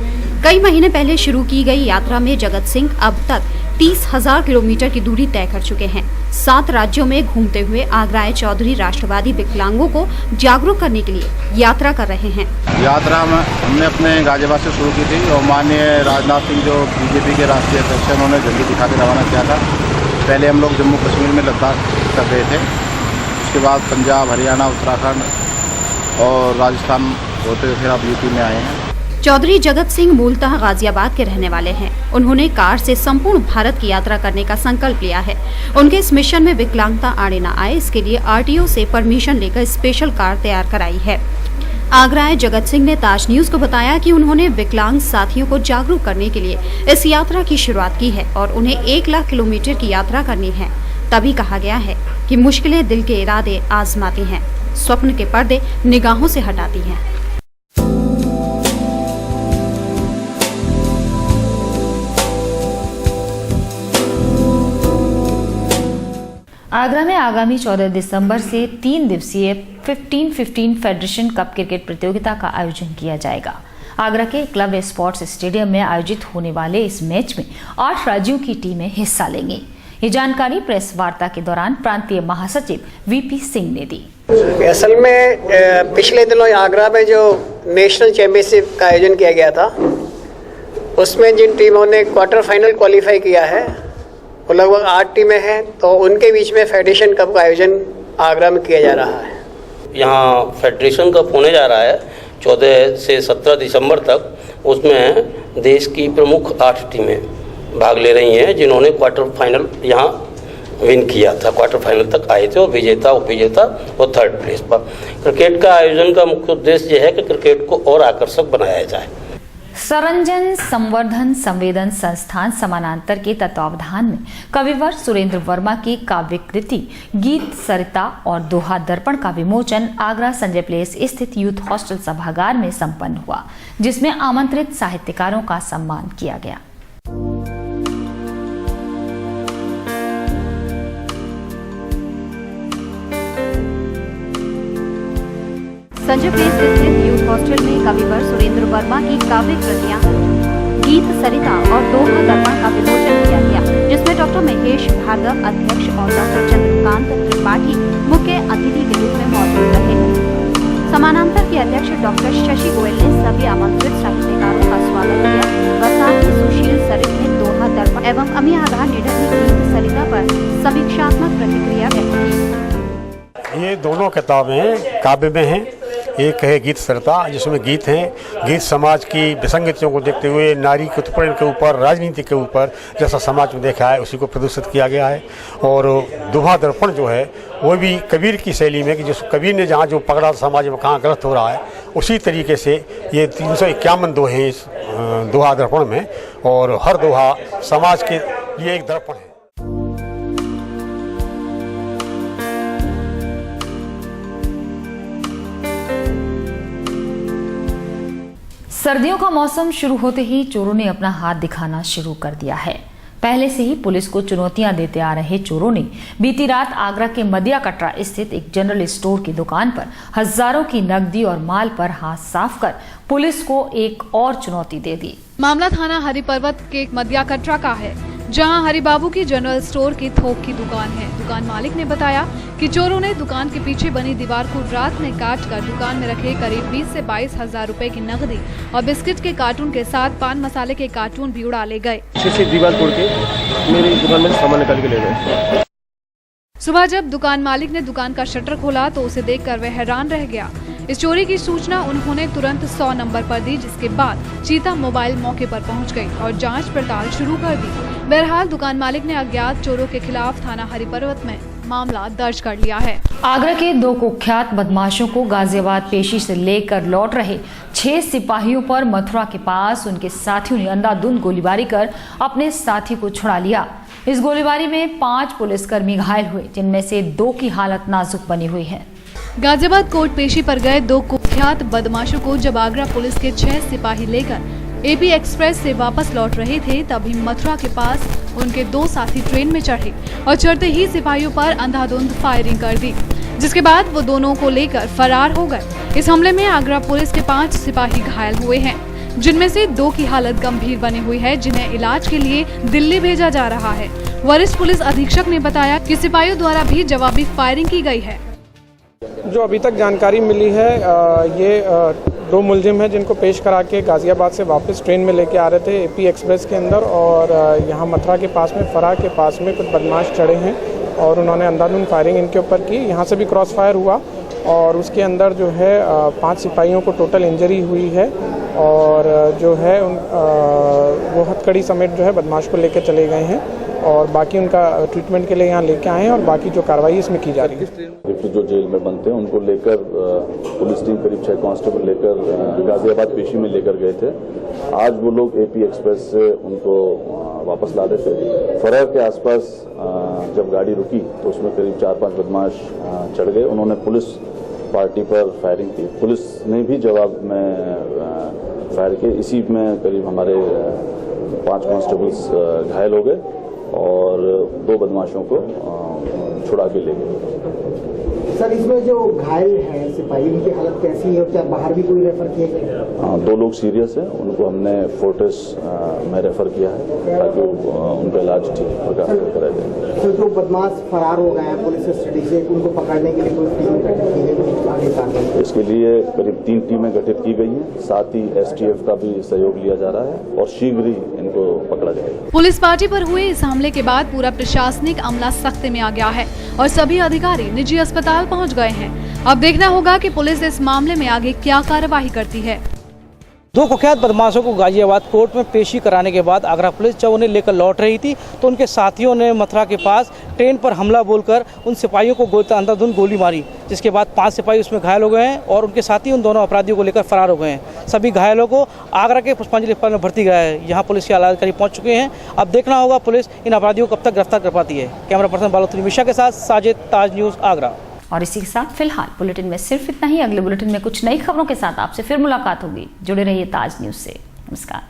कई महीने पहले शुरू की गई यात्रा में जगत सिंह अब तक 30,000 किलोमीटर की दूरी तय कर चुके हैं। 7 राज्यों में घूमते हुए आगरा चौधरी राष्ट्रवादी विकलांगों को जागरूक करने के लिए यात्रा कर रहे हैं। यात्रा में हमने अपने गाजियाबाद से शुरू की थी और माननीय राजनाथ सिंह जो बीजेपी के राष्ट्रीय अध्यक्ष हैं, उन्होंने झंडी दिखा के रवाना किया था। पहले हम लोग जम्मू कश्मीर में लद्दाख कर रहे थे, उसके बाद पंजाब, हरियाणा, उत्तराखंड और राजस्थान होते हुए फिर अब यूपी में आए हैं। चौधरी जगत सिंह मूलतः गाजियाबाद के रहने वाले हैं। उन्होंने कार से संपूर्ण भारत की यात्रा करने का संकल्प लिया है। उनके इस मिशन में विकलांगता आड़े न आए, इसके लिए आरटीओ से परमिशन लेकर स्पेशल कार तैयार कराई है। आगरा जगत सिंह ने ताज न्यूज को बताया कि उन्होंने विकलांग साथियों को जागरूक करने के लिए इस यात्रा की शुरुआत की है और उन्हें 1 लाख किलोमीटर की यात्रा करनी है। तभी कहा गया है कि मुश्किलें दिल के इरादे आजमाती हैं, स्वप्न के पर्दे निगाहों से हटाती हैं। आगरा में आगामी 14 दिसंबर से 3 दिवसीय 15-15 फेडरेशन कप क्रिकेट प्रतियोगिता का आयोजन किया जाएगा। आगरा के क्लब स्पोर्ट्स स्टेडियम में आयोजित होने वाले इस मैच में 8 राज्यों की टीमें हिस्सा लेंगी। ये जानकारी प्रेस वार्ता के दौरान प्रांतीय महासचिव वीपी सिंह ने दी। असल में पिछले दिनों आगरा में जो नेशनल चैंपियनशिप का आयोजन किया गया था, उसमें जिन टीमों ने क्वार्टर फाइनल क्वालिफाई किया है वो लगभग 8 टीमें हैं, तो उनके बीच में फेडरेशन कप का आयोजन आगरा में किया जा रहा है। यहाँ फेडरेशन कप होने जा रहा है 14 से 17 दिसंबर तक। उसमें देश की प्रमुख 8 टीमें भाग ले रही हैं, जिन्होंने क्वार्टर फाइनल यहाँ विन किया था, क्वार्टर फाइनल तक आए थे और विजेता, उपविजेता और 3rd प्लेस पर। क्रिकेट का आयोजन का मुख्य उद्देश्य यह है कि क्रिकेट को और आकर्षक बनाया जाए। सरंजन संवर्धन संवेदन संस्थान समानांतर के तत्वावधान में कविवर सुरेंद्र वर्मा की काव्य कृति गीत सरिता और दोहा दर्पण का विमोचन आगरा संजय प्लेस स्थित यूथ हॉस्टल सभागार में संपन्न हुआ, जिसमें आमंत्रित साहित्यकारों का सम्मान किया गया। संजय प्लेस स्थित यूथ हॉस्टल में कविवर सुरेंद्र वर्मा की काव्य कृतियां गीत सरिता और दोहा दर्पण का विमोचन किया गया, जिसमें डॉक्टर महेश भार्गव अध्यक्ष और डॉक्टर चंद्रकांत त्रिपाठी मुख्य अतिथि के रूप में मौजूद रहे। समानांतर के अध्यक्ष डॉक्टर शशि गोयल ने सभी आमंत्रित साहित्यकारों का स्वागत किया व साथ ही सुशील सरित ने दोहा दर्पण एवं अमी आधार निडर ने गीत सरिता पर समीक्षात्मक प्रतिक्रिया व्यक्त की। ये दोनों किताबें काव्य में हैं। एक है गीत सरिता, जिसमें गीत हैं, गीत समाज की विसंगतियों को देखते हुए नारी के उत्पीड़न के ऊपर, राजनीति के ऊपर जैसा समाज में देखा है उसी को प्रदर्शित किया गया है। और दोहा दर्पण जो है वो भी कबीर की शैली में, कि जिस कबीर ने जहाँ जो पकड़ा समाज में कहाँ गलत हो रहा है, उसी तरीके से ये 351 दोहे इस दोहा दर्पण में, और हर दोहा समाज के लिए एक दर्पण है। सर्दियों का मौसम शुरू होते ही चोरों ने अपना हाथ दिखाना शुरू कर दिया है। पहले से ही पुलिस को चुनौतियां देते आ रहे चोरों ने बीती रात आगरा के मदिया कटरा स्थित एक जनरल स्टोर की दुकान पर हजारों की नकदी और माल पर हाथ साफ कर पुलिस को एक और चुनौती दे दी। मामला थाना हरिपर्वत के मदिया कटरा का है, जहां हरिबाबू की जनरल स्टोर की थोक की दुकान है। दुकान मालिक ने बताया कि चोरों ने दुकान के पीछे बनी दीवार को रात में काटकर दुकान में रखे करीब 20 से 22 हजार रुपए की नकदी और बिस्किट के कार्टून के साथ पान मसाले के कार्टून भी उड़ा ले गए। दीवार तोड़ के मेरी दुकान में सामान निकाल के ले गए। सुबह जब दुकान मालिक ने दुकान का शटर खोला तो उसे देखकर वह हैरान रह गया। इस चोरी की सूचना उन्होंने तुरंत 100 नंबर पर दी, जिसके बाद चीता मोबाइल मौके पर पहुंच गई और जांच पड़ताल शुरू कर दी। बहरहाल दुकान मालिक ने अज्ञात चोरों के खिलाफ थाना हरिपर्वत में मामला दर्ज कर लिया है। आगरा के 2 कुख्यात बदमाशों को गाजियाबाद पेशी से लेकर लौट रहे 6 सिपाहियों पर मथुरा के पास उनके साथियों ने अंधाधुंध गोलीबारी कर अपने साथी को छुड़ा लिया। इस गोलीबारी में 5 पुलिसकर्मी घायल हुए, जिनमें से 2 की हालत नाजुक बनी हुई है। गाजियाबाद कोर्ट पेशी पर गए 2 कुख्यात बदमाशों को जब आगरा पुलिस के 6 सिपाही लेकर एपी एक्सप्रेस से वापस लौट रहे थे, तभी मथुरा के पास उनके 2 साथी ट्रेन में चढ़े और चढ़ते ही सिपाहियों पर अंधाधुंध फायरिंग कर दी, जिसके बाद वो दोनों को लेकर फरार हो गए। इस हमले में आगरा पुलिस के 5 सिपाही घायल हुए हैं, जिनमें से 2 की हालत गंभीर बनी हुई है, जिन्हें इलाज के लिए दिल्ली भेजा जा रहा है। वरिष्ठ पुलिस अधीक्षक ने बताया कि सिपाहियों द्वारा भी जवाबी फायरिंग की गई है। जो अभी तक जानकारी मिली है, ये 2 मुलजिम हैं जिनको पेश करा के गाजियाबाद से वापस ट्रेन में लेके आ रहे थे एपी एक्सप्रेस के अंदर, और यहाँ मथुरा के पास में फरार के पास में कुछ बदमाश चढ़े हैं और उन्होंने अंधाधुंध फायरिंग इनके ऊपर की। यहाँ से भी क्रॉस फायर हुआ और उसके अंदर जो है 5 सिपाहियों को टोटल इंजरी हुई है, और जो है वो हथकड़ी समेत जो है बदमाश को लेकर चले गए हैं और बाकी उनका ट्रीटमेंट के लिए यहाँ लेके आए हैं और बाकी जो कार्रवाई इसमें की जा रही है। जो जेल में बनते हैं उनको लेकर पुलिस टीम करीब 6 कांस्टेबल लेकर गाजियाबाद पेशी में लेकर गए थे। आज वो लोग एपी एक्सप्रेस से उनको वापस ला रहे थे। फरार के आसपास जब गाड़ी रुकी तो उसमें करीब 4-5 बदमाश चढ़ गए। उन्होंने पुलिस पार्टी पर फायरिंग की। पुलिस ने भी जवाब में फायर किए। इसी में करीब हमारे 5 कांस्टेबल्स घायल हो गए और 2 बदमाशों को छुड़ा के ले गए। सर, इसमें जो घायल है सिपाही, उनकी हालत कैसी है और क्या बाहर भी कोई रेफर किए गए? 2 लोग सीरियस हैं, उनको हमने फोर्टिस में रेफर किया है ताकि उनका इलाज ठीक प्रकार से कराया जाए। सर, जो बदमाश फरार हो गए हैं पुलिस कस्टडी से, उनको पकड़ने के लिए कोई टीम गठित की गई? इसके लिए करीब 3 टीमें गठित की गई हैं, साथ ही STF का भी सहयोग लिया जा रहा है और शीघ्र ही इनको पकड़ा जाएगा। पुलिस पार्टी पर हुए इस हमले के बाद पूरा प्रशासनिक अमला सख्ते में आ गया है और सभी अधिकारी निजी अस्पताल पहुंच गए हैं। अब देखना होगा कि पुलिस इस मामले में आगे क्या कार्यवाही करती है। 2 कुख्यात बदमाशों को गाजियाबाद कोर्ट में पेशी कराने के बाद आगरा पुलिस जब उन्हें लेकर लौट रही थी तो उनके साथियों ने मथुरा के पास ट्रेन पर हमला बोलकर उन सिपाहियों को अंधाधुंध गोली मारी, जिसके बाद 5 सिपाही उसमें घायल हो गए हैं और उनके साथी उन दोनों अपराधियों को लेकर फरार हो गए हैं। सभी घायलों को आगरा के पुष्पांजलि अस्पताल में भर्ती कराया है। यहाँ पुलिस के आला अधिकारी पहुँच चुके हैं। अब देखना होगा पुलिस इन अपराधियों को कब तक गिरफ्तार कर पाती है। कैमरा पर्सन बालोत्री मिश्रा के साथ साजिद, ताज न्यूज़, आगरा। और इसी के साथ फिलहाल बुलेटिन में सिर्फ इतना ही। अगले बुलेटिन में कुछ नई खबरों के साथ आपसे फिर मुलाकात होगी। जुड़े रहिए ताज न्यूज़ से। नमस्कार।